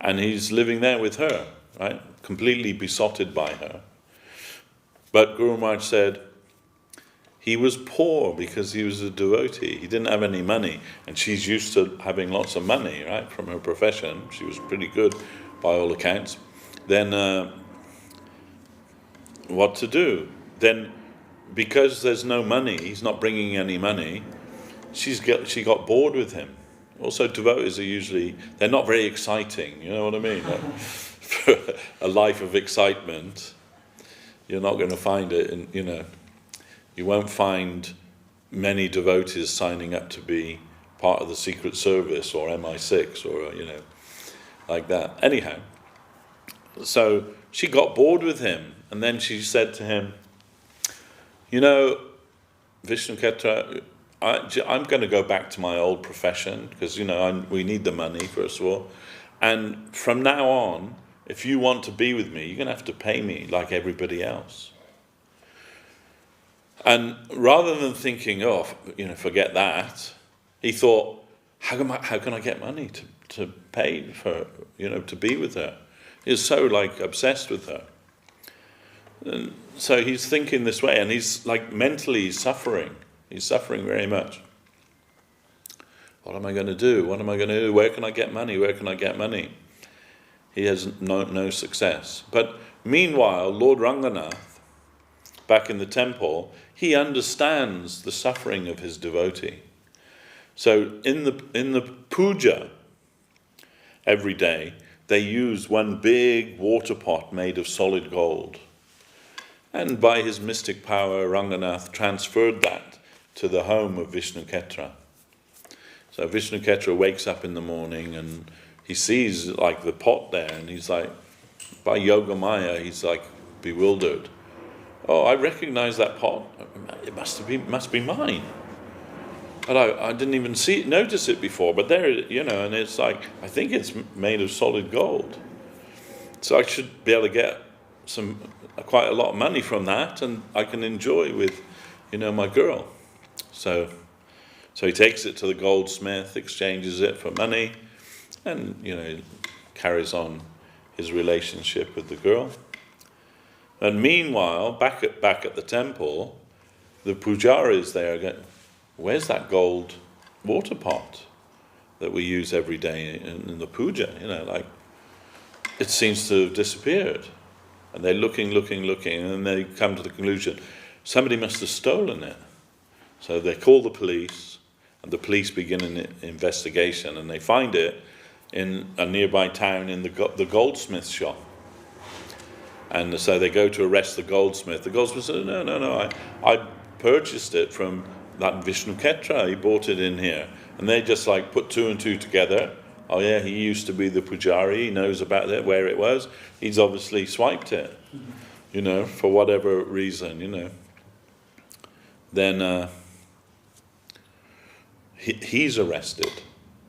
And he's living there with her, right? Completely besotted by her. But Guru Maharaj said he was poor because he was a devotee. He didn't have any money, and she's used to having lots of money, right, from her profession. She was pretty good by all accounts. Then what to do? Then, because there's no money, he's not bringing any money, she got bored with him. Also, devotees are usually, they're not very exciting, you know what I mean? For a life of excitement, you're not going to find it you won't find many devotees signing up to be part of the Secret Service or MI6 or, like that. Anyhow, so she got bored with him, and then she said to him, Vishnuketra, I'm going to go back to my old profession because, we need the money, first of all. And from now on, if you want to be with me, you're going to have to pay me like everybody else. And rather than thinking, forget that, he thought, how can I get money to pay for, to be with her? He was so obsessed with her. And so he's thinking this way, and he's mentally suffering. He's suffering very much. What am I going to do? What am I going to do? Where can I get money? Where can I get money? He has no success. But meanwhile, Lord Ranganath, back in the temple, he understands the suffering of his devotee. So in the puja, every day, they use one big water pot made of solid gold. And by his mystic power, Ranganath transferred that to the home of Vishnuketra. So Vishnuketra wakes up in the morning and he sees the pot there, and he's by Yoga Maya, he's bewildered. Oh, I recognize that pot. It must be mine. But I didn't even notice it before. But there, and it's I think it's made of solid gold. So I should be able to get quite a lot of money from that, and I can enjoy with, my girl. So he takes it to the goldsmith, exchanges it for money, and carries on his relationship with the girl. And meanwhile, back at the temple, the pujaris there going, where's that gold water pot that we use every day in the puja? It seems to have disappeared. And they're looking, and then they come to the conclusion, somebody must have stolen it. So they call the police, and the police begin an investigation, and they find it in a nearby town in the goldsmith's shop. And so they go to arrest the goldsmith. The goldsmith says, no, I purchased it from that Vishnuketra. He bought it in here. And they just put two and two together. Oh yeah, he used to be the pujari. He knows about it, where it was. He's obviously swiped it, for whatever reason, Then he's arrested.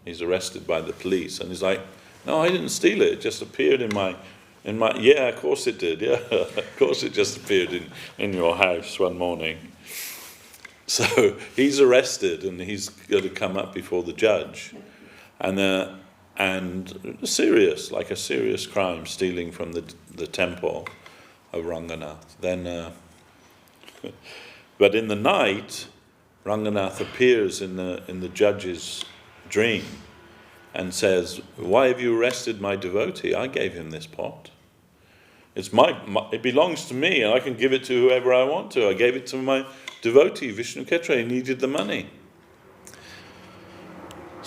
He's arrested by the police. And he's like, no, I didn't steal it. It just appeared in my, yeah, of course it did. Yeah, of course it just appeared in your house one morning. So he's arrested, and he's got to come up before the judge. And a serious crime, stealing from the temple of Ranganath. Then, but in the night, Ranganath appears in the judge's dream and says, "Why have you arrested my devotee? I gave him this pot. It's it belongs to me, and I can give it to whoever I want to. I gave it to my devotee, Vishnuketra. He needed the money."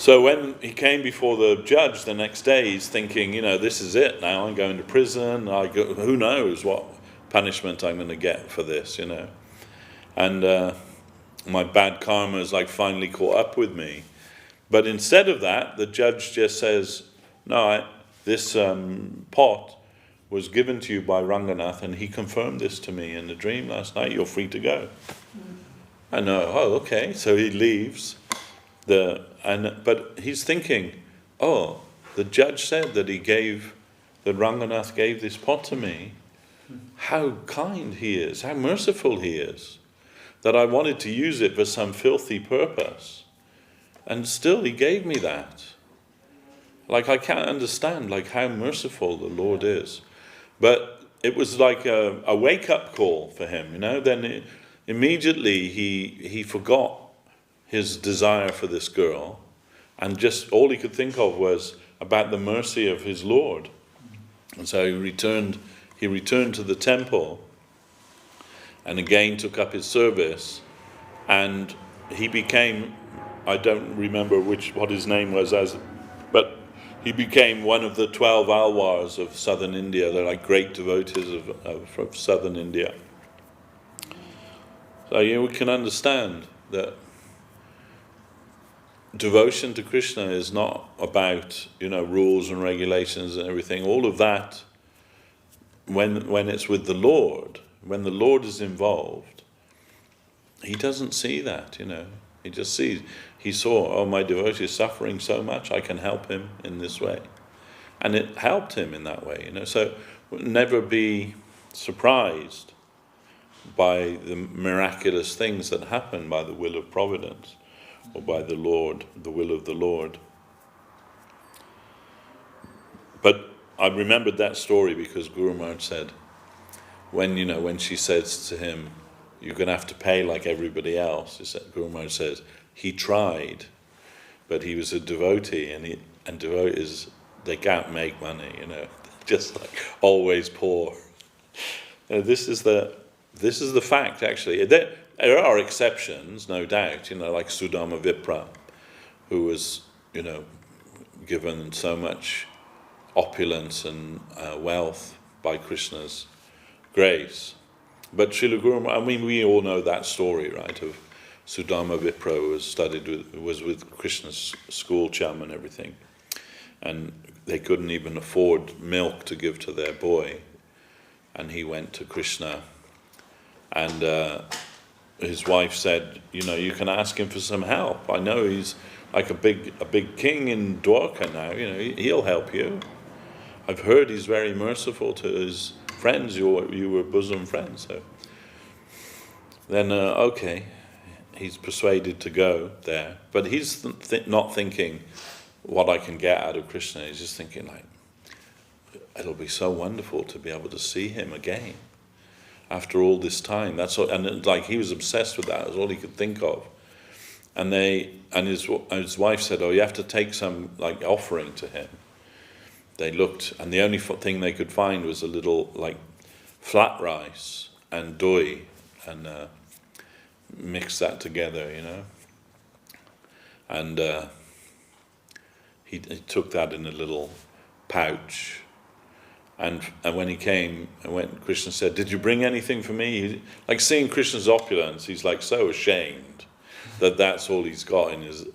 So when he came before the judge the next day, he's thinking, this is it now. I'm going to prison. Who knows what punishment I'm going to get for this, And my bad karma is finally caught up with me. But instead of that, the judge just says, no, this pot was given to you by Ranganath, and he confirmed this to me in the dream last night. You're free to go. I know. Oh, okay. So he leaves. But he's thinking, the judge said that that Ranganath gave this pot to me. How kind he is, how merciful he is, that I wanted to use it for some filthy purpose. And still he gave me that. I can't understand how merciful the Lord is. But it was like a wake-up call for him, Then immediately he forgot his desire for this girl, and just all he could think of was about the mercy of his Lord. And so he returned to the temple and again took up his service, and he became, I don't remember what his name was, but he became one of the 12 Alwars of southern India. They're great devotees of southern India. So we can understand that devotion to Krishna is not about rules and regulations and everything. All of that, when it's with the Lord, when the Lord is involved, he doesn't see that. He just sees. He saw, my devotee is suffering so much, I can help him in this way, and it helped him in that way. So never be surprised by the miraculous things that happen by the will of providence, or by the Lord, the will of the Lord. But I remembered that story because Guru Maharaj said, when she says to him, you're going to have to pay like everybody else, Guru Maharaj says, he tried, but he was a devotee, and devotees, they can't make money, just always poor. This is the fact, actually. There are exceptions, no doubt, like Sudama Vipra, who was, given so much opulence and wealth by Krishna's grace. But Srila Guru Maharaj, we all know that story, right, of Sudama Vipra was with Krishna's school chum and everything. And they couldn't even afford milk to give to their boy. And he went to Krishna, and his wife said, you can ask him for some help. I know he's like a big king in Dwarka now. He'll help you. I've heard he's very merciful to his friends. You were bosom friends. So then, okay, he's persuaded to go there. But he's not thinking what I can get out of Krishna. He's just thinking it'll be so wonderful to be able to see him again after all this time. That's all, and he was obsessed with that. That's all he could think of. And his wife said, you have to take some offering to him. They looked, and the only thing they could find was a little flat rice and doi, and mix that together, And he took that in a little pouch. And when he came, and when Krishna said, "Did you bring anything for me?" Seeing Krishna's opulence, he's so ashamed that that's all he's got in his,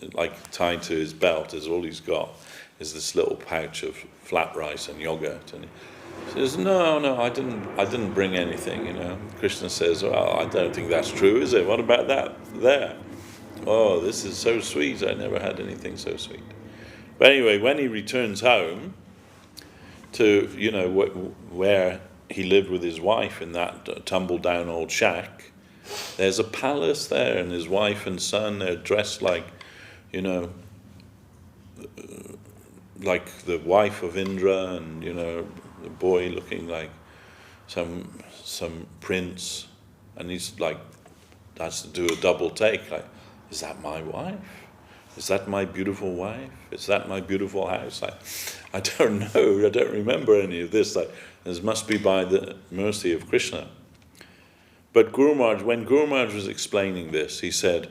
tied to his belt is all he's got is this little pouch of flat rice and yogurt. And he says, "No, I didn't bring anything." Krishna says, "Well, I don't think that's true, is it? What about that there? Oh, this is so sweet. I never had anything so sweet." But anyway, when he returns home to, where he lived with his wife in that tumble-down old shack, there's a palace there, and his wife and son, they're dressed like the wife of Indra, and, the boy looking like some prince, and he's has to do a double take, is that my wife? Is that my beautiful wife? Is that my beautiful house? I don't know. I don't remember any of this. This must be by the mercy of Krishna. But when Guru Maharaj was explaining this, he said,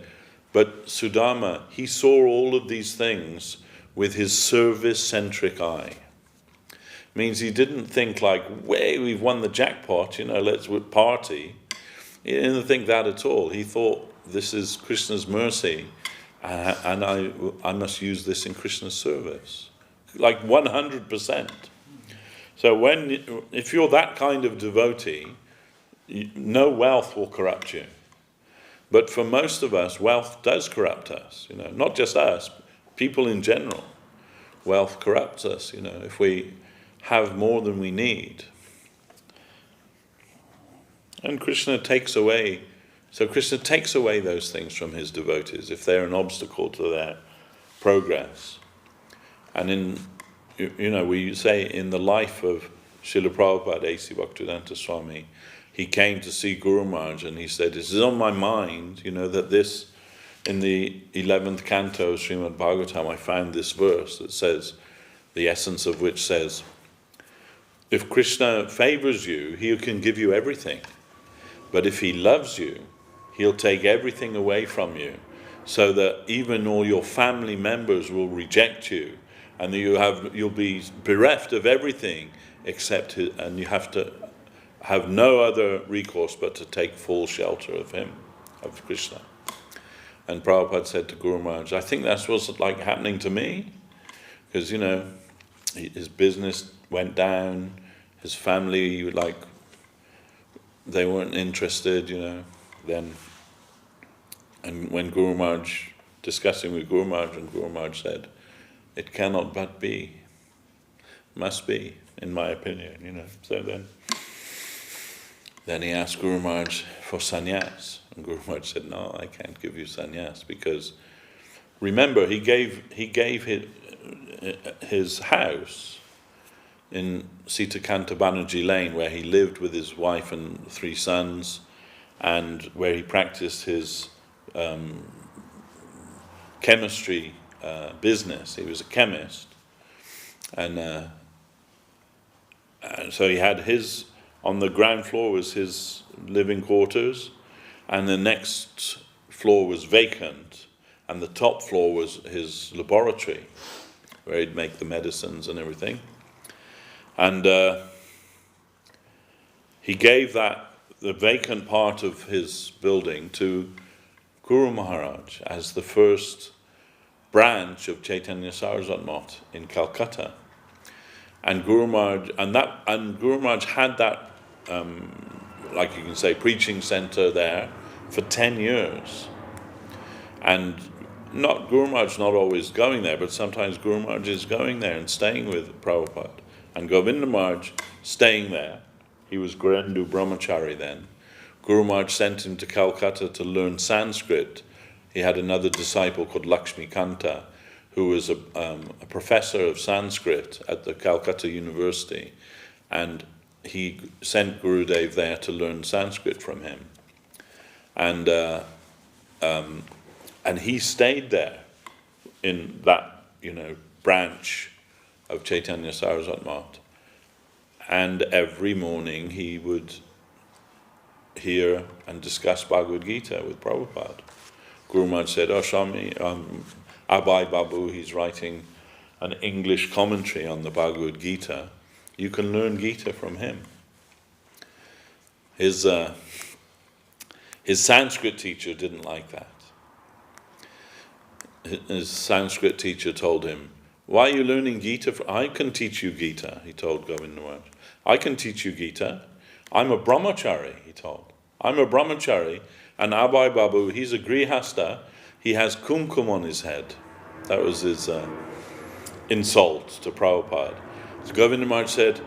But Sudama, he saw all of these things with his service-centric eye. Means he didn't think like, way, we've won the jackpot, let's party. He didn't think that at all. He thought, this is Krishna's mercy, and I must use this in Krishna's service. Like 100%. So if you're that kind of devotee, no wealth will corrupt you. But for most of us, wealth does corrupt us. Not just us, people in general. Wealth corrupts us. If we have more than we need. And Krishna takes away those things from his devotees if they're an obstacle to their progress. And we say in the life of Srila Prabhupada, A.C. Bhaktivedanta Swami, he came to see Guru Maharaj and he said, this is on my mind, that this, in the 11th canto of Srimad Bhagavatam, I found this verse that says, the essence of which says, if Krishna favors you, he can give you everything. But if he loves you, he'll take everything away from you, so that even all your family members will reject you, and you'll be bereft of everything and you have to have no other recourse but to take full shelter of him, of Krishna. And Prabhupada said to Guru Maharaj, I think that's what's like happening to me, because his business went down, his family, they weren't interested, then. And when Guru Maharaj, discussing with Guru Maharaj, and Guru Maharaj said, it cannot but be, must be, in my opinion, So then he asked Guru Maharaj for sannyas, and Guru Maharaj said, no, I can't give you sannyas, because remember, he gave his house in Sitakanta Banerjee Lane, where he lived with his wife and 3 sons, and where he practiced his chemistry business. He was a chemist, and so he had on the ground floor was his living quarters, and the next floor was vacant, and the top floor was his laboratory, where he'd make the medicines and everything. And he gave the vacant part of his building to Guru Maharaj as the first branch of Chaitanya Saraswat Math in Calcutta. And Guru Maharaj had that, like you can say, preaching center there for 10 years. And Guru Maharaj not always going there, but sometimes Guru Maharaj is going there and staying with Prabhupada. And Govinda Maharaj staying there. He was Grendu Brahmachari then. Guru Maharaj sent him to Calcutta to learn Sanskrit. He had another disciple called Lakshmi Kanta, who was a professor of Sanskrit at the Calcutta University. And he sent Gurudev there to learn Sanskrit from him. And he stayed there in that, branch of Chaitanya Saraswat Math. And every morning he would hear and discuss Bhagavad Gita with Prabhupada. Guru Maharaj said, Swami, Abhay Babu, he's writing an English commentary on the Bhagavad Gita. You can learn Gita from him. His Sanskrit teacher didn't like that. His Sanskrit teacher told him, why are you learning Gita? I can teach you Gita, he told Govinda Maharaj. I can teach you Gita. I'm a brahmachari, he told. I'm a brahmachari, and Abhay Babu, he's a grihasta. He has kumkum on his head. That was his insult to Prabhupada. So Govinda Maharaj said,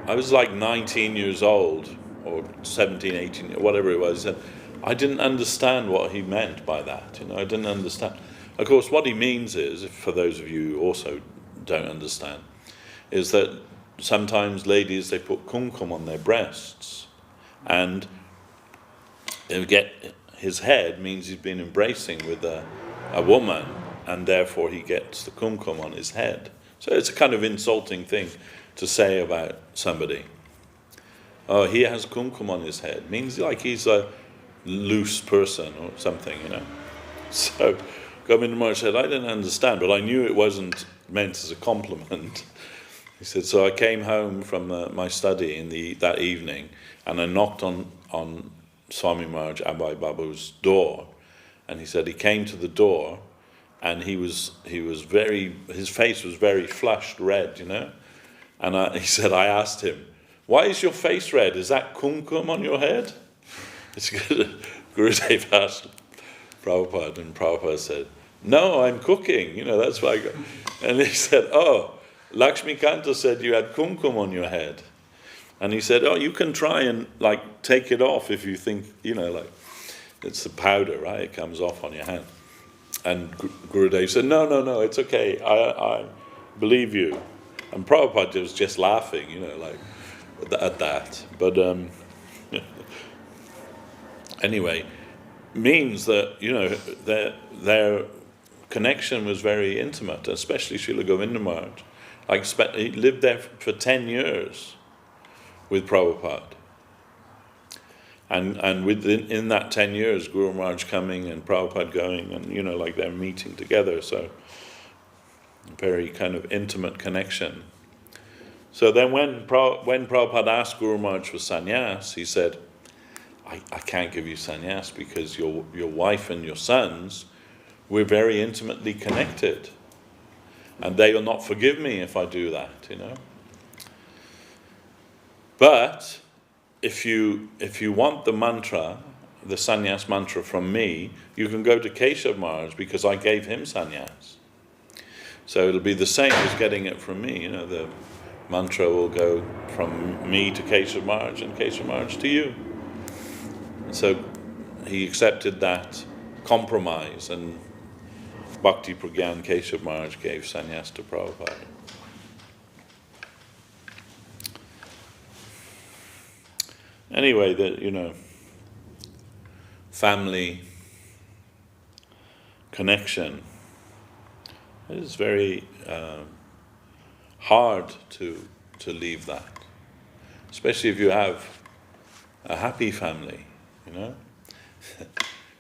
I was like 19 years old, or 17, 18, whatever it was. He said, I didn't understand what he meant by that. I didn't understand. Of course, what he means is, for those of you who also don't understand, is that sometimes ladies, they put kumkum on their breasts, and his head means he's been embracing with a woman, and therefore he gets the kumkum on his head. So it's a kind of insulting thing to say about somebody. Oh, he has kumkum on his head. Means like he's a loose person or something, So Govinda Maharaj said, I didn't understand, but I knew it wasn't meant as a compliment. He said, so I came home from my study that evening, and I knocked on Swami Maharaj Abai Babu's door, and he said he came to the door, and his face was very flushed red, and he said, I asked him, why is your face red? Is that kumkum on your head? It's good. Gurudev asked Prabhupada, and Prabhupada said, no, I'm cooking, that's why I got. And he said, oh, Lakshmikanta said you had kumkum on your head. And he said, oh, you can try and take it off if you think, it's the powder, right? It comes off on your hand. And Gurudev said, no, it's okay. I believe you. And Prabhupada was just laughing, at that. But anyway, means that, their connection was very intimate, especially Srila Govinda Maharaj. He lived there for 10 years with Prabhupada. And within that 10 years, Guru Maharaj coming and Prabhupada going, and they're meeting together, so very kind of intimate connection. So then when Prabhupada asked Guru Maharaj for sannyas, he said, I can't give you sannyas because your wife and your sons, we're very intimately connected. And they will not forgive me if I do that, But if you want the mantra, the sannyas mantra from me, you can go to Keshav Maharaj because I gave him sannyas. So it'll be the same as getting it from me, the mantra will go from me to Keshav Maharaj and Keshav Maharaj to you. So he accepted that compromise, and Bhakti Pragyan Keshav Maharaj gave sannyas to Prabhupada. Anyway, family connection is very hard to leave that, especially if you have a happy family,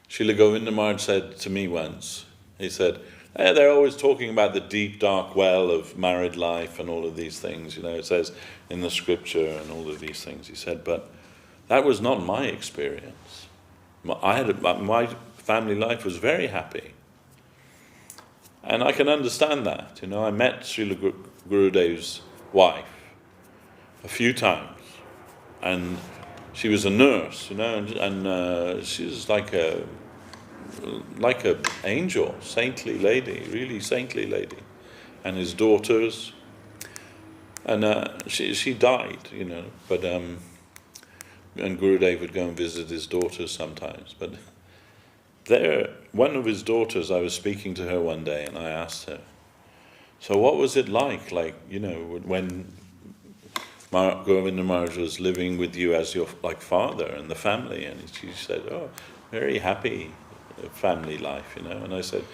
Srila Govinda Maharaj said to me once, he said, they're always talking about the deep, dark well of married life and all of these things, it says in the scripture and all of these things. He said, but that was not my experience. My family life was very happy. And I can understand that. I met Srila Gurudev's wife a few times, and she was a nurse, and she was like a angel, saintly lady, really saintly lady. And his daughters, and she died, but and Gurudev would go and visit his daughters sometimes. But one of his daughters, I was speaking to her one day, and I asked her, so what was it like, when Govinda Maharaj was living with you as your father and the family? And she said, oh, very happy family life, And I said,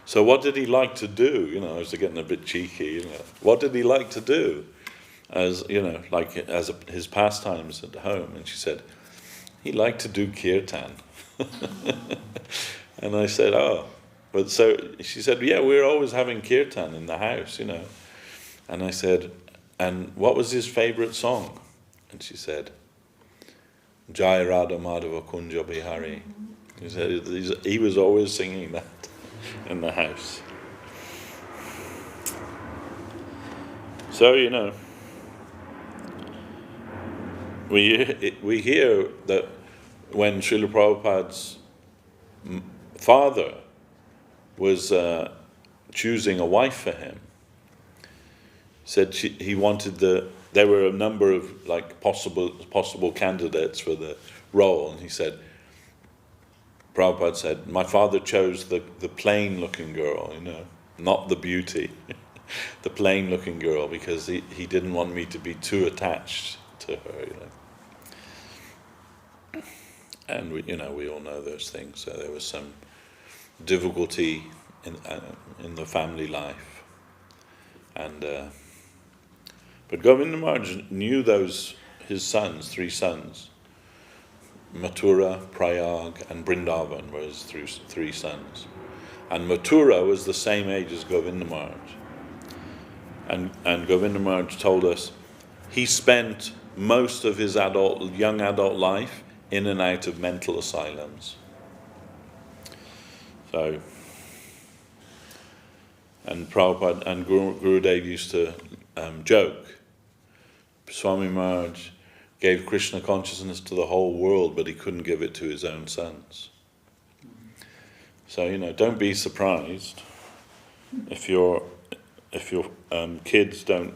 so what did he like to do? I was getting a bit cheeky, What did he like to do as, his pastimes at home? And she said, he liked to do kirtan. And I said, oh. But so she said, yeah, we're always having kirtan in the house, And I said, and what was his favorite song? And she said, Jai Radha Madhava Kunja Bihari. He said he was always singing that in the house. So, we hear that when Srila Prabhupada's father was choosing a wife for him, said he wanted there were a number of possible candidates for the role, and he said, Prabhupada said, my father chose the plain looking girl, not the beauty, the plain looking girl, because he didn't want me to be too attached to her, And we all know those things. So there was some difficulty in the family life, and but Govinda Maharaj knew his sons, 3 sons. Mathura, Prayag, and Vrindavan were his 3 sons. And Mathura was the same age as Govinda Maharaj. And Govinda Maharaj told us he spent most of his young adult life in and out of mental asylums. So, and Prabhupada and Gurudev used to joke. Swami Maharaj gave Krishna consciousness to the whole world, but he couldn't give it to his own sons. So, don't be surprised if your kids don't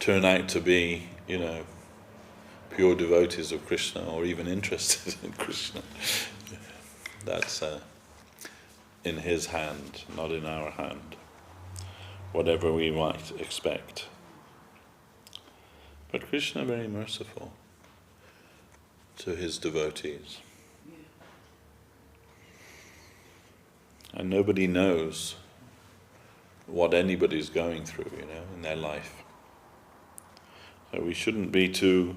turn out to be, pure devotees of Krishna or even interested in Krishna. That's in his hand, not in our hand, whatever we might expect. But Krishna very merciful to his devotees. And nobody knows what anybody's going through, in their life. So we shouldn't be too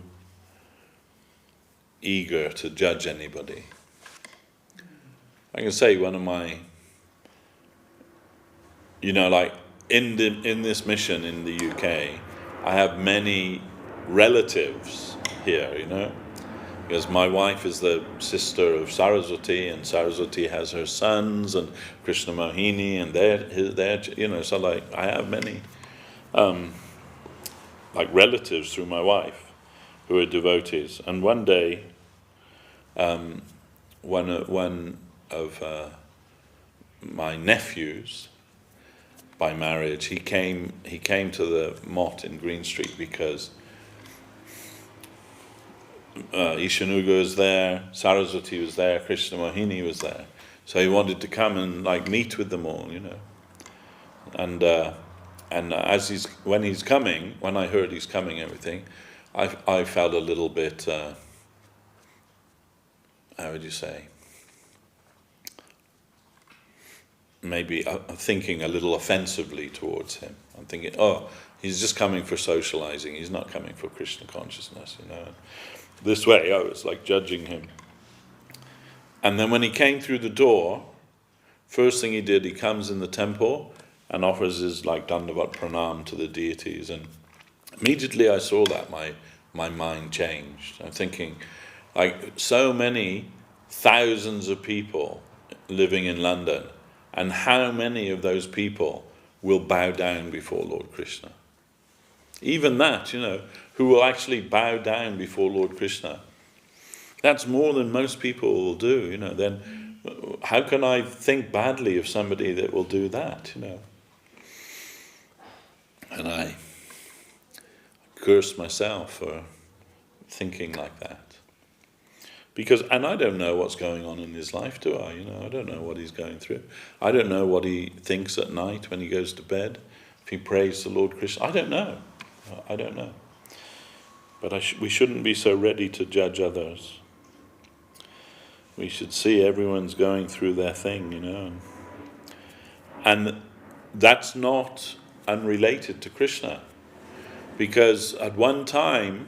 eager to judge anybody. I can say one of my, like in this mission in the UK, I have many relatives here, because my wife is the sister of Saraswati, and Saraswati has her sons, and Krishna Mohini, and they're so like I have many like relatives through my wife who are devotees. And one day, one of my nephews, by marriage, he came to the mott in Green Street because Ishanuga was there, Saraswati was there, Krishna Mohini was there. So he wanted to come and meet with them all, And when I heard he's coming, everything, I felt a little bit, how would you say? Maybe thinking a little offensively towards him. I'm thinking, he's just coming for socializing. He's not coming for Krishna consciousness, This way, I was judging him. And then when he came through the door, first thing he did, he comes in the temple and offers his Dandavat Pranam to the deities. And immediately I saw that, my mind changed. I'm thinking, so many thousands of people living in London, and how many of those people will bow down before Lord Krishna? Even that, who will actually bow down before Lord Krishna. That's more than most people will do, Then how can I think badly of somebody that will do that, And I curse myself for thinking like that. And I don't know what's going on in his life, do I? I don't know what he's going through. I don't know what he thinks at night when he goes to bed, if he prays to Lord Krishna. I don't know. But we shouldn't be so ready to judge others. We should see everyone's going through their thing, And that's not unrelated to Krishna. Because at one time,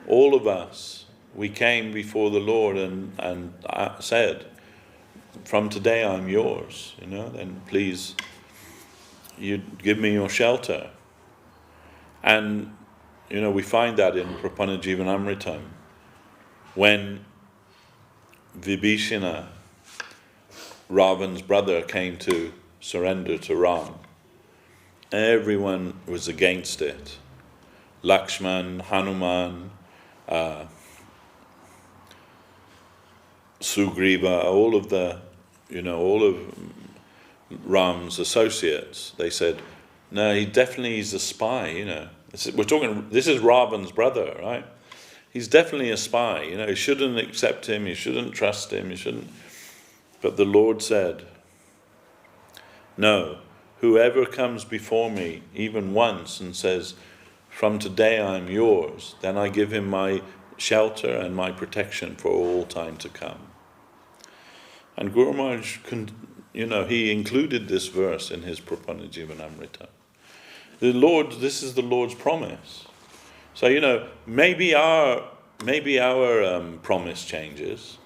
all of us, we came before the Lord and said, from today I'm yours, then please, you give me your shelter. And, we find that in Prapanajivanamritam. When Vibhishana, Ravan's brother, came to surrender to Ram, everyone was against it. Lakshman, Hanuman, Sugriva, all of Ram's associates, they said, no, he's a spy, This is Ravan's brother, right? He's definitely a spy, you shouldn't accept him, you shouldn't trust him, you shouldn't. But the Lord said, no, whoever comes before me even once and says, from today I'm yours, then I give him my shelter and my protection for all time to come. And Guru Maharaj, he included this verse in his Prapanajivanamrita. This is the Lord's promise. So, maybe our promise changes,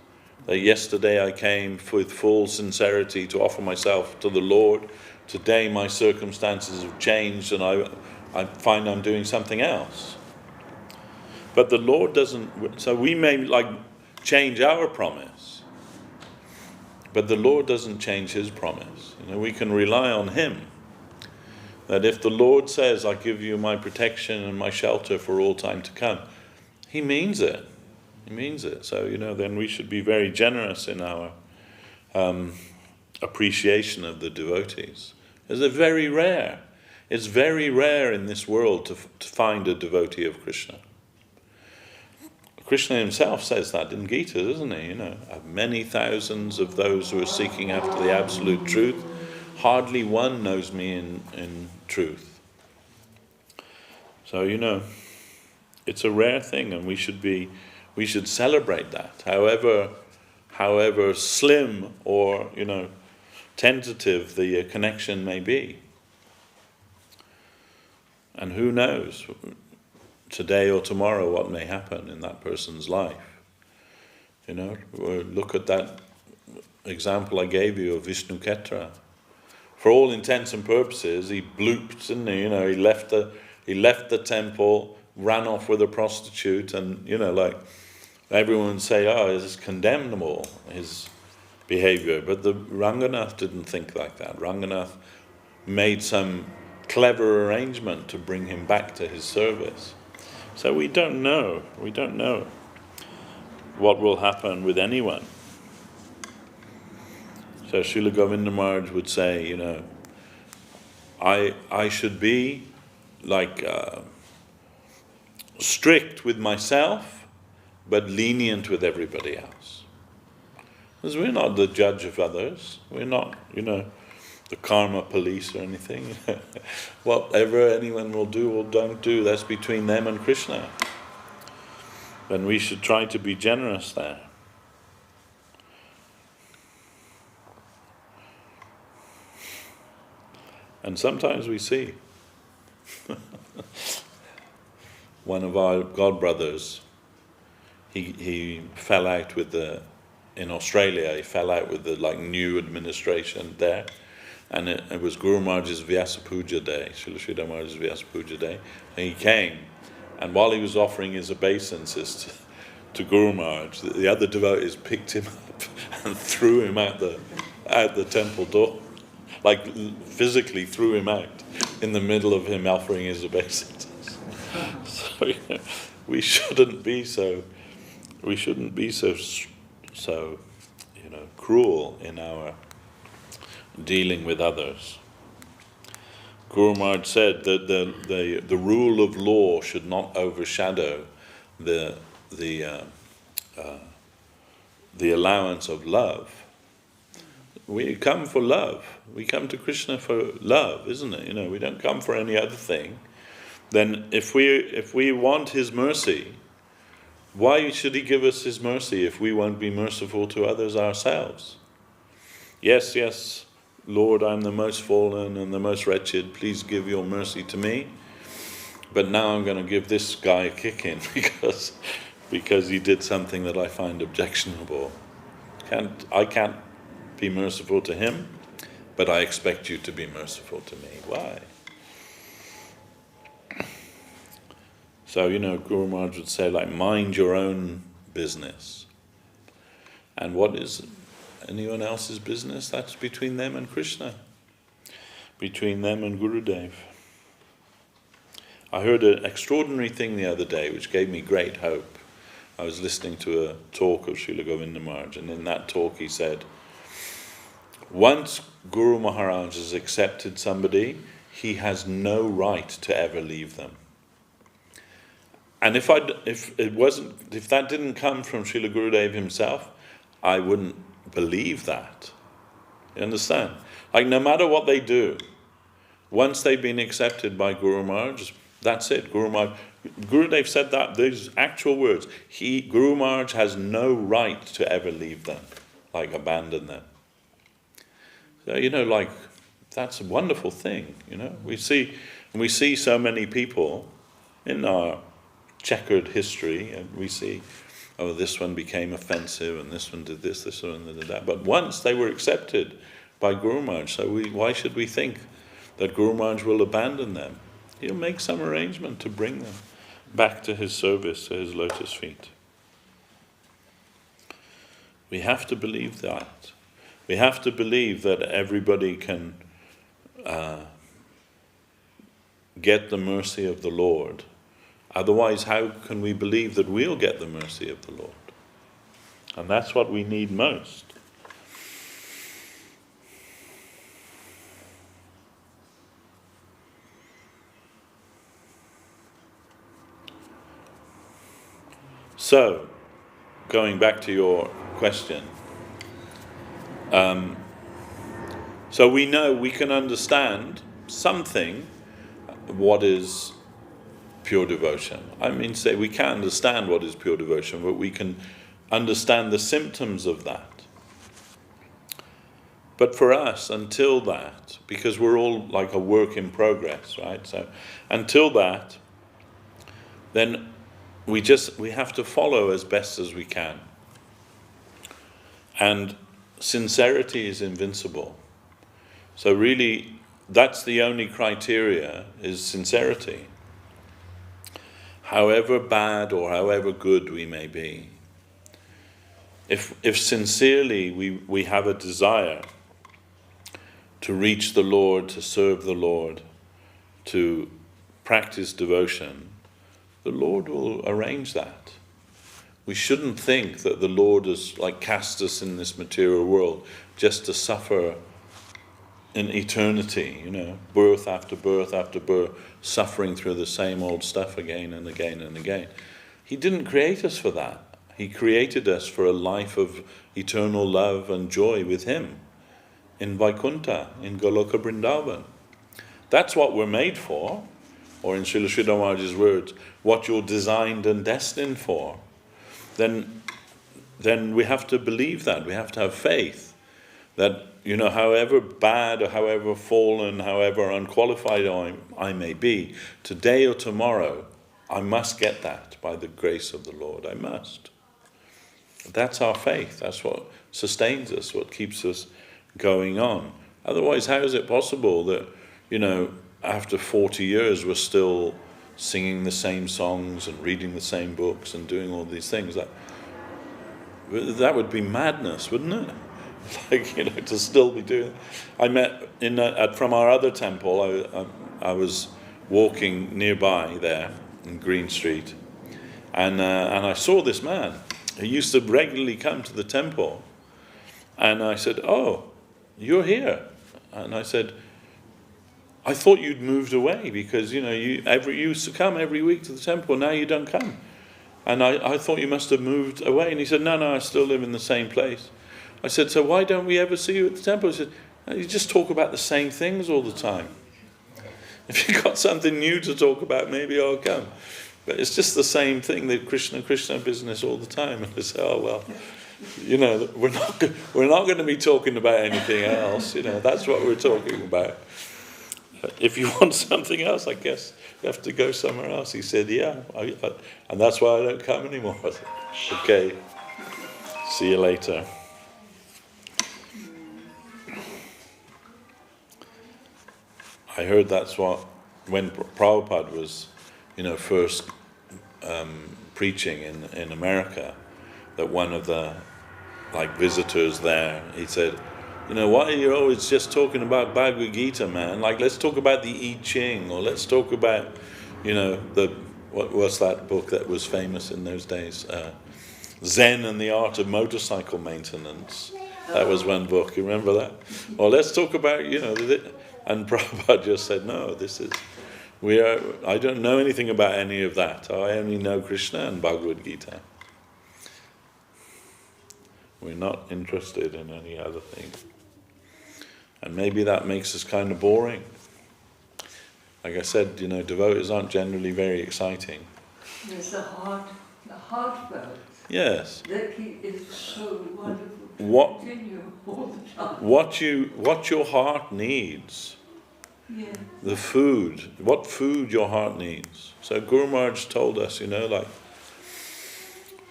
That yesterday I came with full sincerity to offer myself to the Lord. Today my circumstances have changed and I find I'm doing something else. But the Lord doesn't, so we may change our promise, but the Lord doesn't change his promise. We can rely on him. That if the Lord says, I give you my protection and my shelter for all time to come, he means it. He means it. So, then we should be very generous in our appreciation of the devotees. It's very rare. It's very rare in this world to find a devotee of Krishna. Krishna himself says that in Gita, doesn't he? Of many thousands of those who are seeking after the absolute truth, hardly one knows me in truth. So, it's a rare thing, and we should celebrate that, however slim or, tentative the connection may be. And who knows, today or tomorrow, what may happen in that person's life. Look at that example I gave you of Vishnu Ketra. For all intents and purposes, he blooped, didn't he? He left the temple, ran off with a prostitute, and everyone would say, this is condemnable, his behavior. But the Ranganath didn't think like that. Ranganath made some clever arrangement to bring him back to his service. So we don't know what will happen with anyone. So Srila Govinda Maharaj would say, I should be strict with myself, but lenient with everybody else. Because we're not the judge of others. We're not, the karma police or anything. Whatever anyone will do or don't do, that's between them and Krishna. And we should try to be generous there. And sometimes we see one of our godbrothers, he fell out with in Australia, he fell out with the new administration there. And it was Guru Maharaj's Vyasa Puja day, Srila Sridhar Maharaj's Vyasa Puja day. And he came, and while he was offering his obeisances to Guru Maharaj, the other devotees picked him up and threw him out the temple door. Physically threw him out in the middle of him offering his obeisances. So we shouldn't be so cruel in our dealing with others. Guru Maharaj said that the rule of law should not overshadow the allowance of love. We come for love. We come to Krishna for love, isn't it? We don't come for any other thing. Then if we want his mercy, why should he give us his mercy if we won't be merciful to others ourselves? Yes, Lord, I'm the most fallen and the most wretched. Please give your mercy to me. But now I'm going to give this guy a kicking because he did something that I find objectionable. I can't be merciful to him, but I expect you to be merciful to me. Why? So, Guru Maharaj would say, mind your own business. And what is anyone else's business? That's between them and Krishna. Between them and Gurudev. I heard an extraordinary thing the other day which gave me great hope. I was listening to a talk of Srila Govinda Maharaj, and in that talk he said, once Guru Maharaj has accepted somebody, he has no right to ever leave them. And if that didn't come from Srila Gurudev himself, I wouldn't believe that. You understand? No matter what they do, once they've been accepted by Guru Maharaj, that's it. Gurudev said that, these actual words. Guru Maharaj has no right to ever leave them, abandon them. So, that's a wonderful thing, We see so many people in our checkered history, and we see oh, this one became offensive, and this one did this one did that. But once they were accepted by Guru Maharaj, so why should we think that Guru Maharaj will abandon them? He'll make some arrangement to bring them back to his service, to his lotus feet. We have to believe that. We have to believe that everybody can get the mercy of the Lord. Otherwise, how can we believe that we'll get the mercy of the Lord? And that's what we need most. So, going back to your question, so we know, we can understand something what is pure devotion. I mean, say we can't understand what is pure devotion, but we can understand the symptoms of that. But for us, until that, because we're all like a work in progress, right? So until that, then we have to follow as best as we can. And sincerity is invincible. So really, that's the only criteria, is sincerity. However bad or however good we may be, if sincerely we have a desire to reach the Lord, to serve the Lord, to practice devotion, the Lord will arrange that. We shouldn't think that the Lord has like cast us in this material world just to suffer in eternity, birth after birth after birth, suffering through the same old stuff again and again and again. He didn't create us for that. He created us for a life of eternal love and joy with Him in Vaikuntha, in Goloka Vrindavan. That's what we're made for, or in Srila Sridhar Maharaj's words, what you're designed and destined for. Then we have to believe that. We have to have faith that, however bad or however fallen, however unqualified I may be, today or tomorrow, I must get that by the grace of the Lord. I must. That's our faith. That's what sustains us, what keeps us going on. Otherwise, how is it possible that, after 40 years we're still singing the same songs and reading the same books and doing all these things? That would be madness, wouldn't it? To still be doing it. I met from our other temple, I was walking nearby there in Green Street, and I saw this man who used to regularly come to the temple, and I said, "Oh, you're here," and I said, "I thought you'd moved away because you used to come every week to the temple. Now you don't come, and I thought you must have moved away." And he said, "No, I still live in the same place." I said, "So why don't we ever see you at the temple?" He said, "You just talk about the same things all the time. If you've got something new to talk about, maybe I'll come. But it's just the same thing, the Krishna business all the time." And I said, "Oh well, we're not going to be talking about anything else. That's what we're talking about. If you want something else, I guess you have to go somewhere else." He said, "Yeah, and that's why I don't come anymore." I said, "Okay, see you later." I heard that's what, when Prabhupada was, first preaching in America, that one of the visitors there, he said, "Why are you always just talking about Bhagavad Gita, man? Let's talk about the I Ching, or let's talk about, what was that book that was famous in those days? Zen and the Art of Motorcycle Maintenance. That was one book. You remember that? Or let's talk about, and Prabhupada just said, "No, I don't know anything about any of that. I only know Krishna and Bhagavad Gita. We're not interested in any other thing." And maybe that makes us kind of boring. Like I said, devotees aren't generally very exciting. There's the heartfelt. Yes. That is so wonderful to continue all the time. What your heart needs. Yeah. The food. What food your heart needs. So Guru Maharaj told us,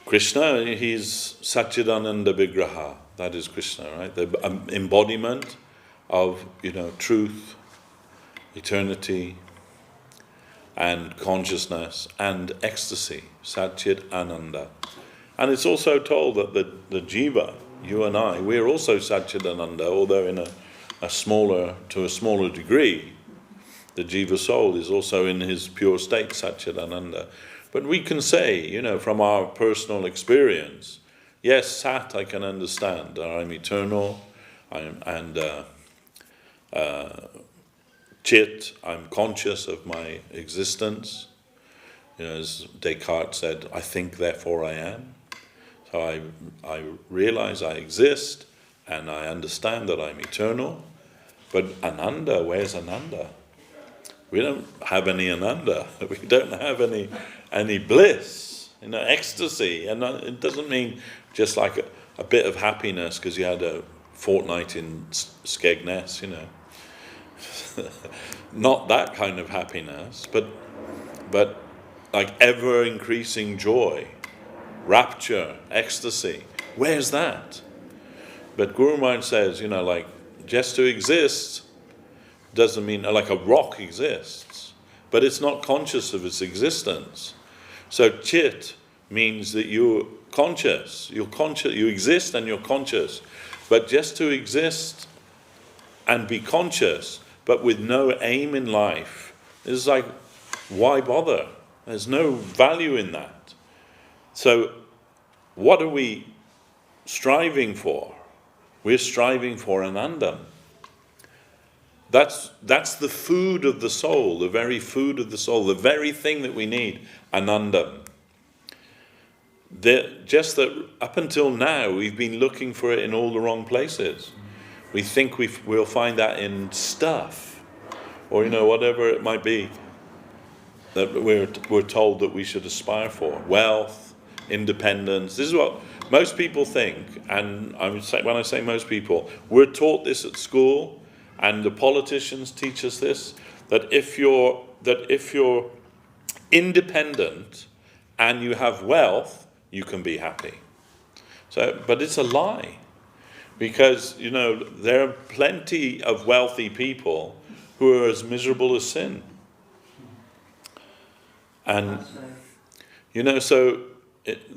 Krishna, he's Satchidananda Vigraha. That is Krishna, right? The embodiment of, truth, eternity, and consciousness, and ecstasy, Satchit Ananda. And it's also told that the jiva, you and I, we're also Satchidananda, although in a smaller degree. The jiva soul is also in his pure state, Satchidananda. But we can say, from our personal experience, yes, Sat I can understand. I'm eternal, and Chit, I'm conscious of my existence. As Descartes said, I think, therefore I am. So I realize I exist, and I understand that I'm eternal. But Ananda, where's Ananda? We don't have any Ananda. We don't have any bliss, ecstasy. And it doesn't mean just like a bit of happiness because you had a fortnight in Skegness, Not that kind of happiness, but like ever-increasing joy, rapture, ecstasy. Where's that? But Guru Maharaj says, just to exist doesn't mean, like a rock exists, but it's not conscious of its existence. So Chit means that you're conscious, you exist and you're conscious. But just to exist and be conscious, but with no aim in life, is like, why bother? There's no value in that. So what are we striving for? We're striving for Anandam. That's the food of the soul, the very food of the soul, the very thing that we need, Anandam. Just that up until now, we've been looking for it in all the wrong places. We think we'll find that in stuff, or whatever it might be that we're told that we should aspire for. Wealth, independence. This is what most people think, and when I say most people, we're taught this at school. And the politicians teach us this, that if you're independent and you have wealth, you can be happy. But it's a lie, because there are plenty of wealthy people who are as miserable as sin. And so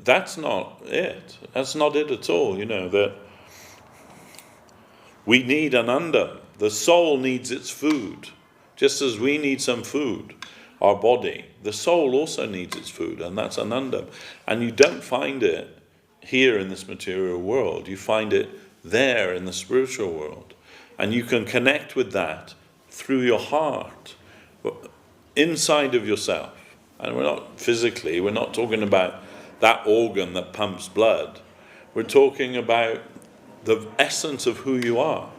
that's not it. That's not it at all. That we need Ananda. The soul needs its food, just as we need some food, our body. The soul also needs its food, and that's Ananda. And you don't find it here in this material world. You find it there in the spiritual world. And you can connect with that through your heart, inside of yourself. And we're not talking about that organ that pumps blood. We're talking about the essence of who you are.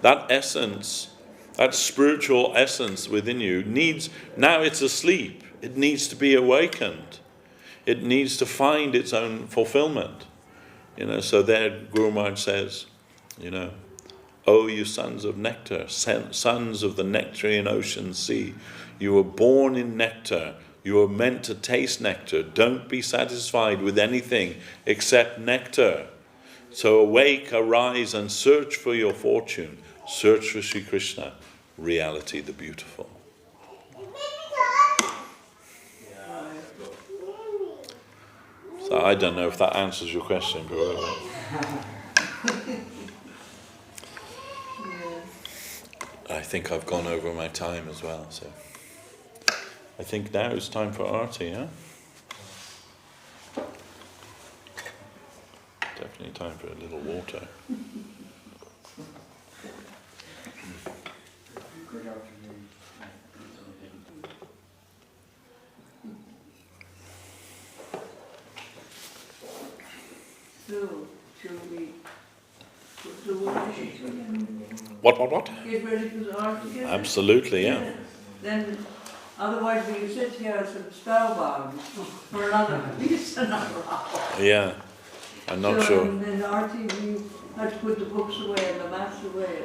That essence, that spiritual essence within you now it's asleep. It needs to be awakened. It needs to find its own fulfillment. So there Guru Maharaj says, "O you sons of nectar, sons of the nectarian ocean sea, you were born in nectar. You are meant to taste nectar. Don't be satisfied with anything except nectar. So awake, arise, and search for your fortune. Search for Sri Krishna, reality the beautiful." So I don't know if that answers your question, but I think I've gone over my time as well. So I think now it's time for Arti, huh? Definitely time for a little water. So, shall we put the water again? What? Get ready for the art again? Absolutely, yeah. Then, otherwise we can sit here and spellbound for at least another hour. Yeah, I'm not sure. And then Artie, we had to put the books away and the maps away.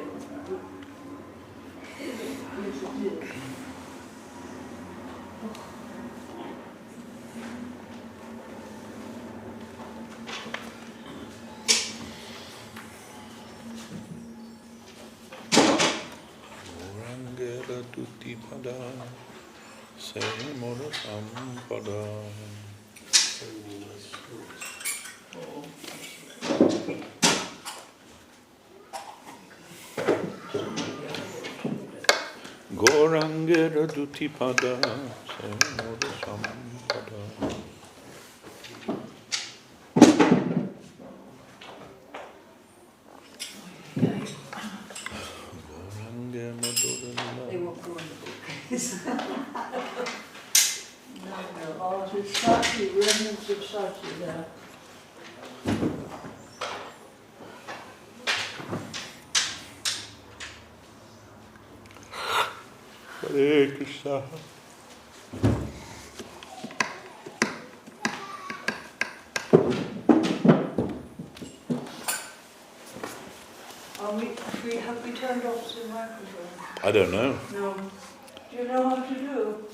Yes, it is. Dutipada Semora Sampada Gorangera Dutipada Semora Sampada They won't go in the bookcase. No, all it's Sachi, remnants of Sachi there. Hare Krishna. Have we turned off the microphone? I don't know. No. Do you know how to do?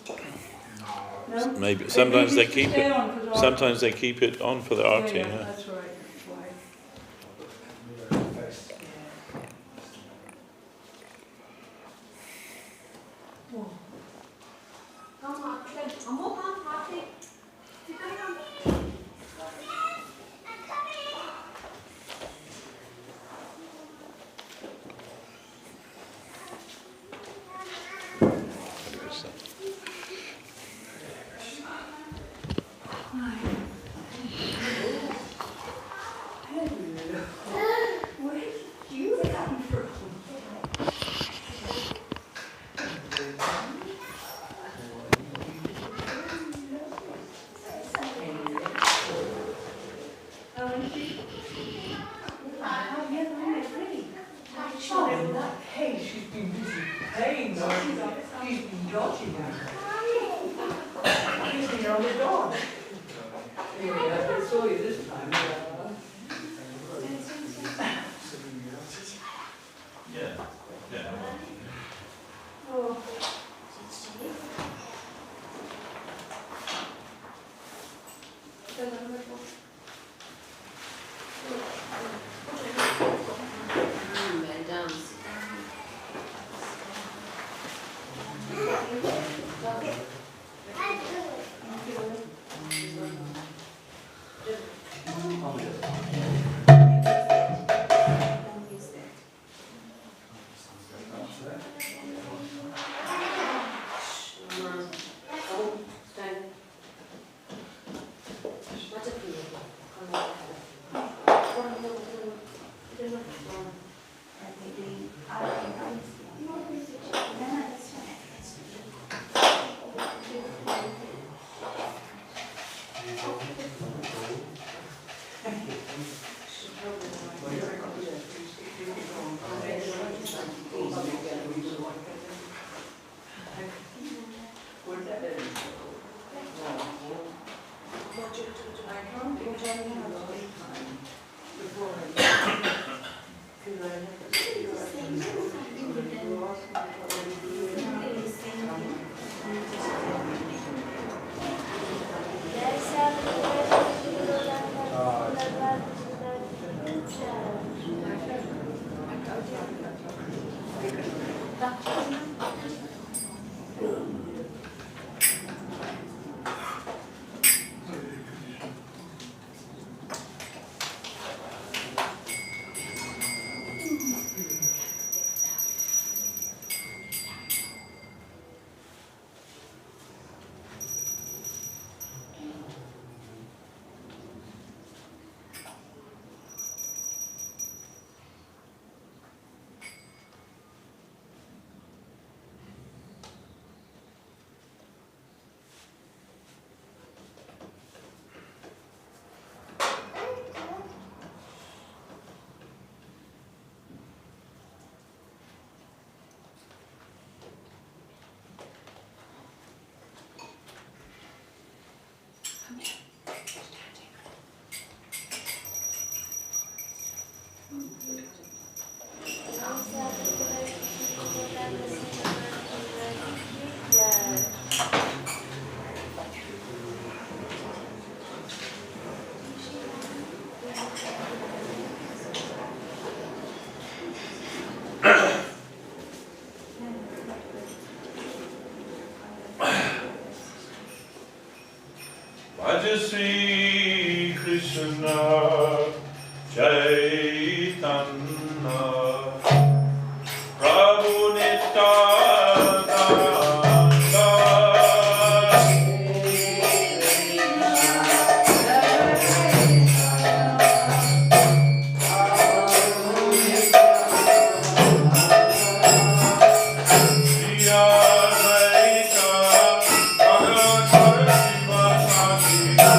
No? Maybe sometimes they keep stay it. on for the Sometimes they keep it on for the arti. Yeah, Yeah. that's right. That's why. Oh. Where did you come from? Hey, she's been busy playing, or she's been dodging her. She's been on the dog. Anyway, I saw you this time. Yeah. Oh. Bhaja Sri Krishna Chaitanya Prabhu Nityananda Shri Advaita Bhagavad Gita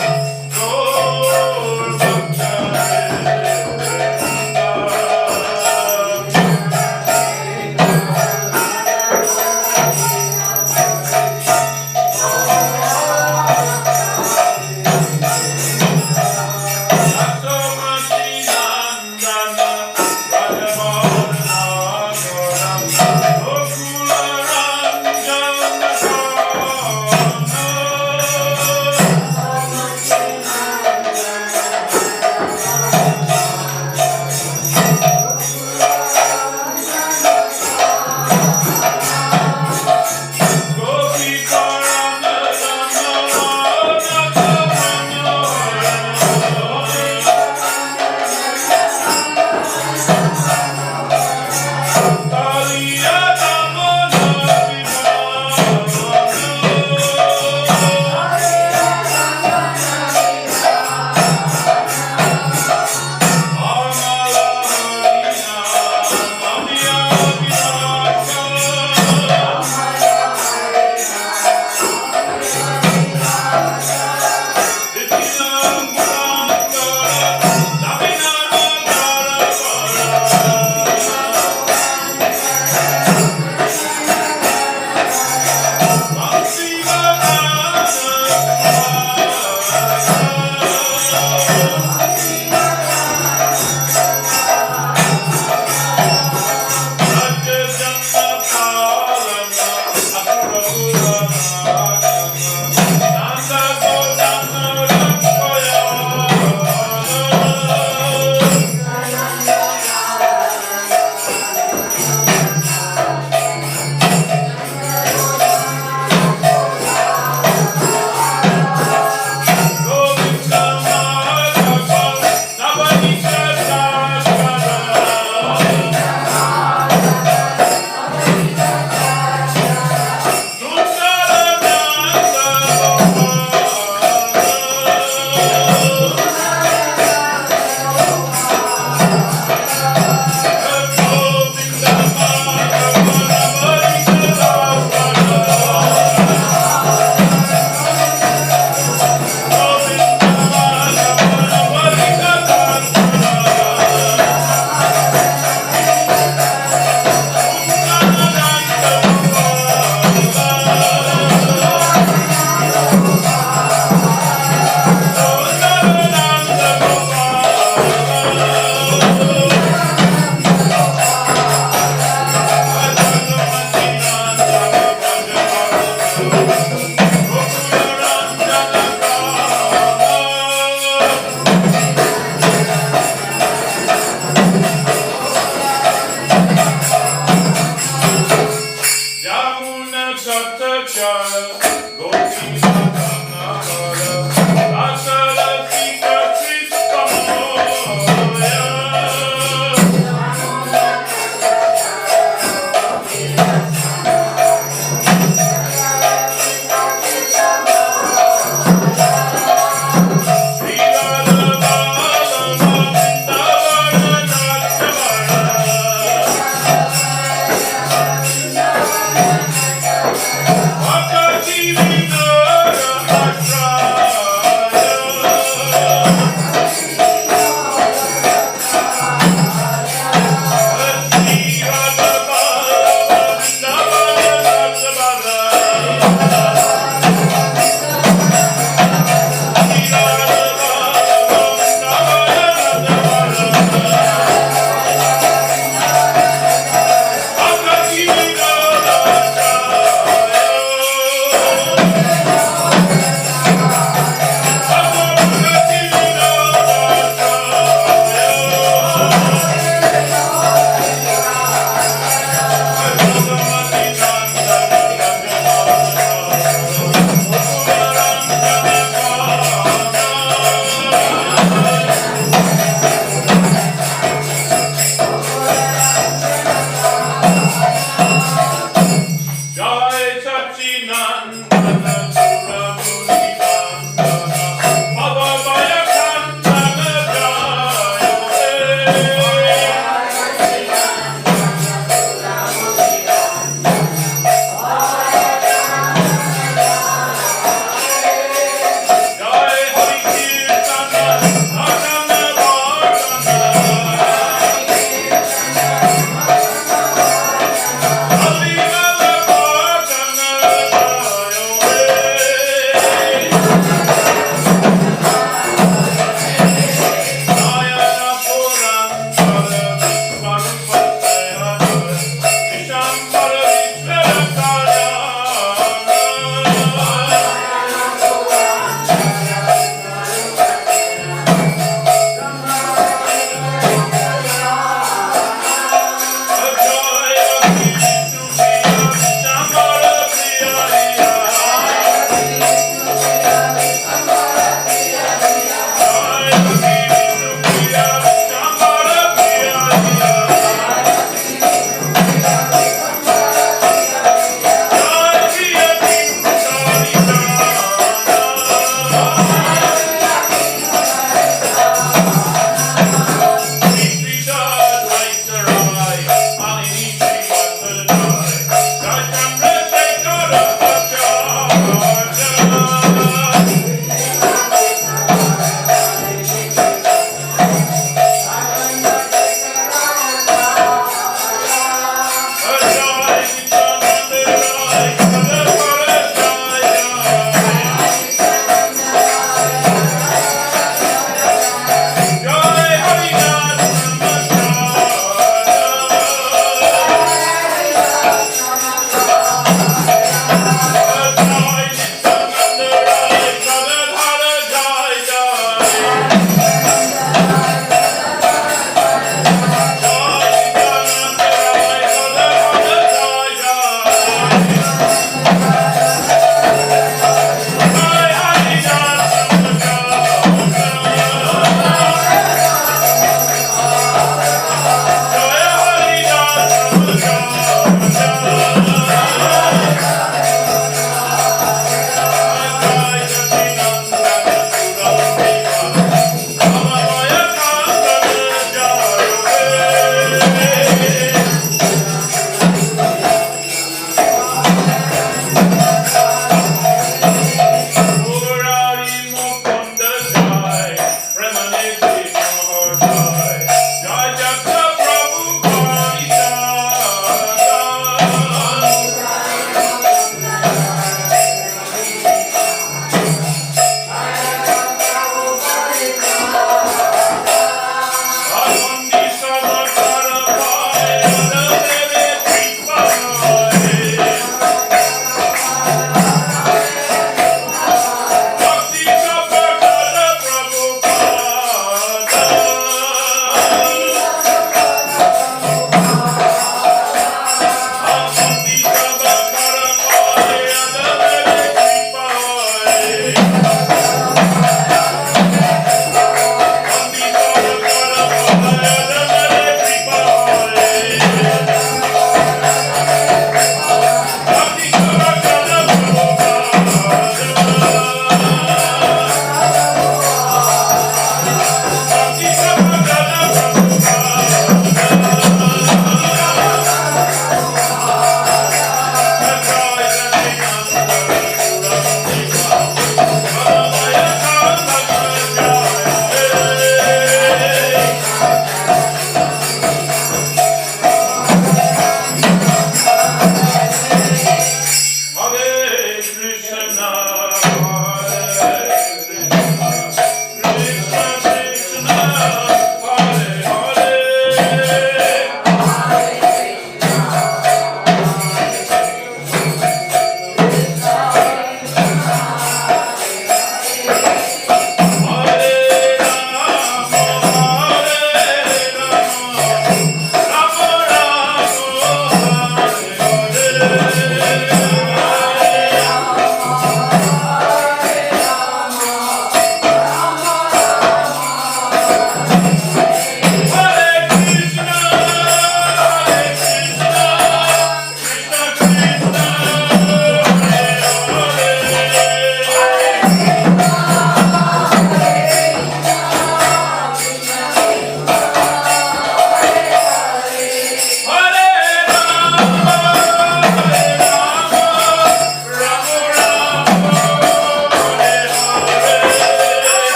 Bhakti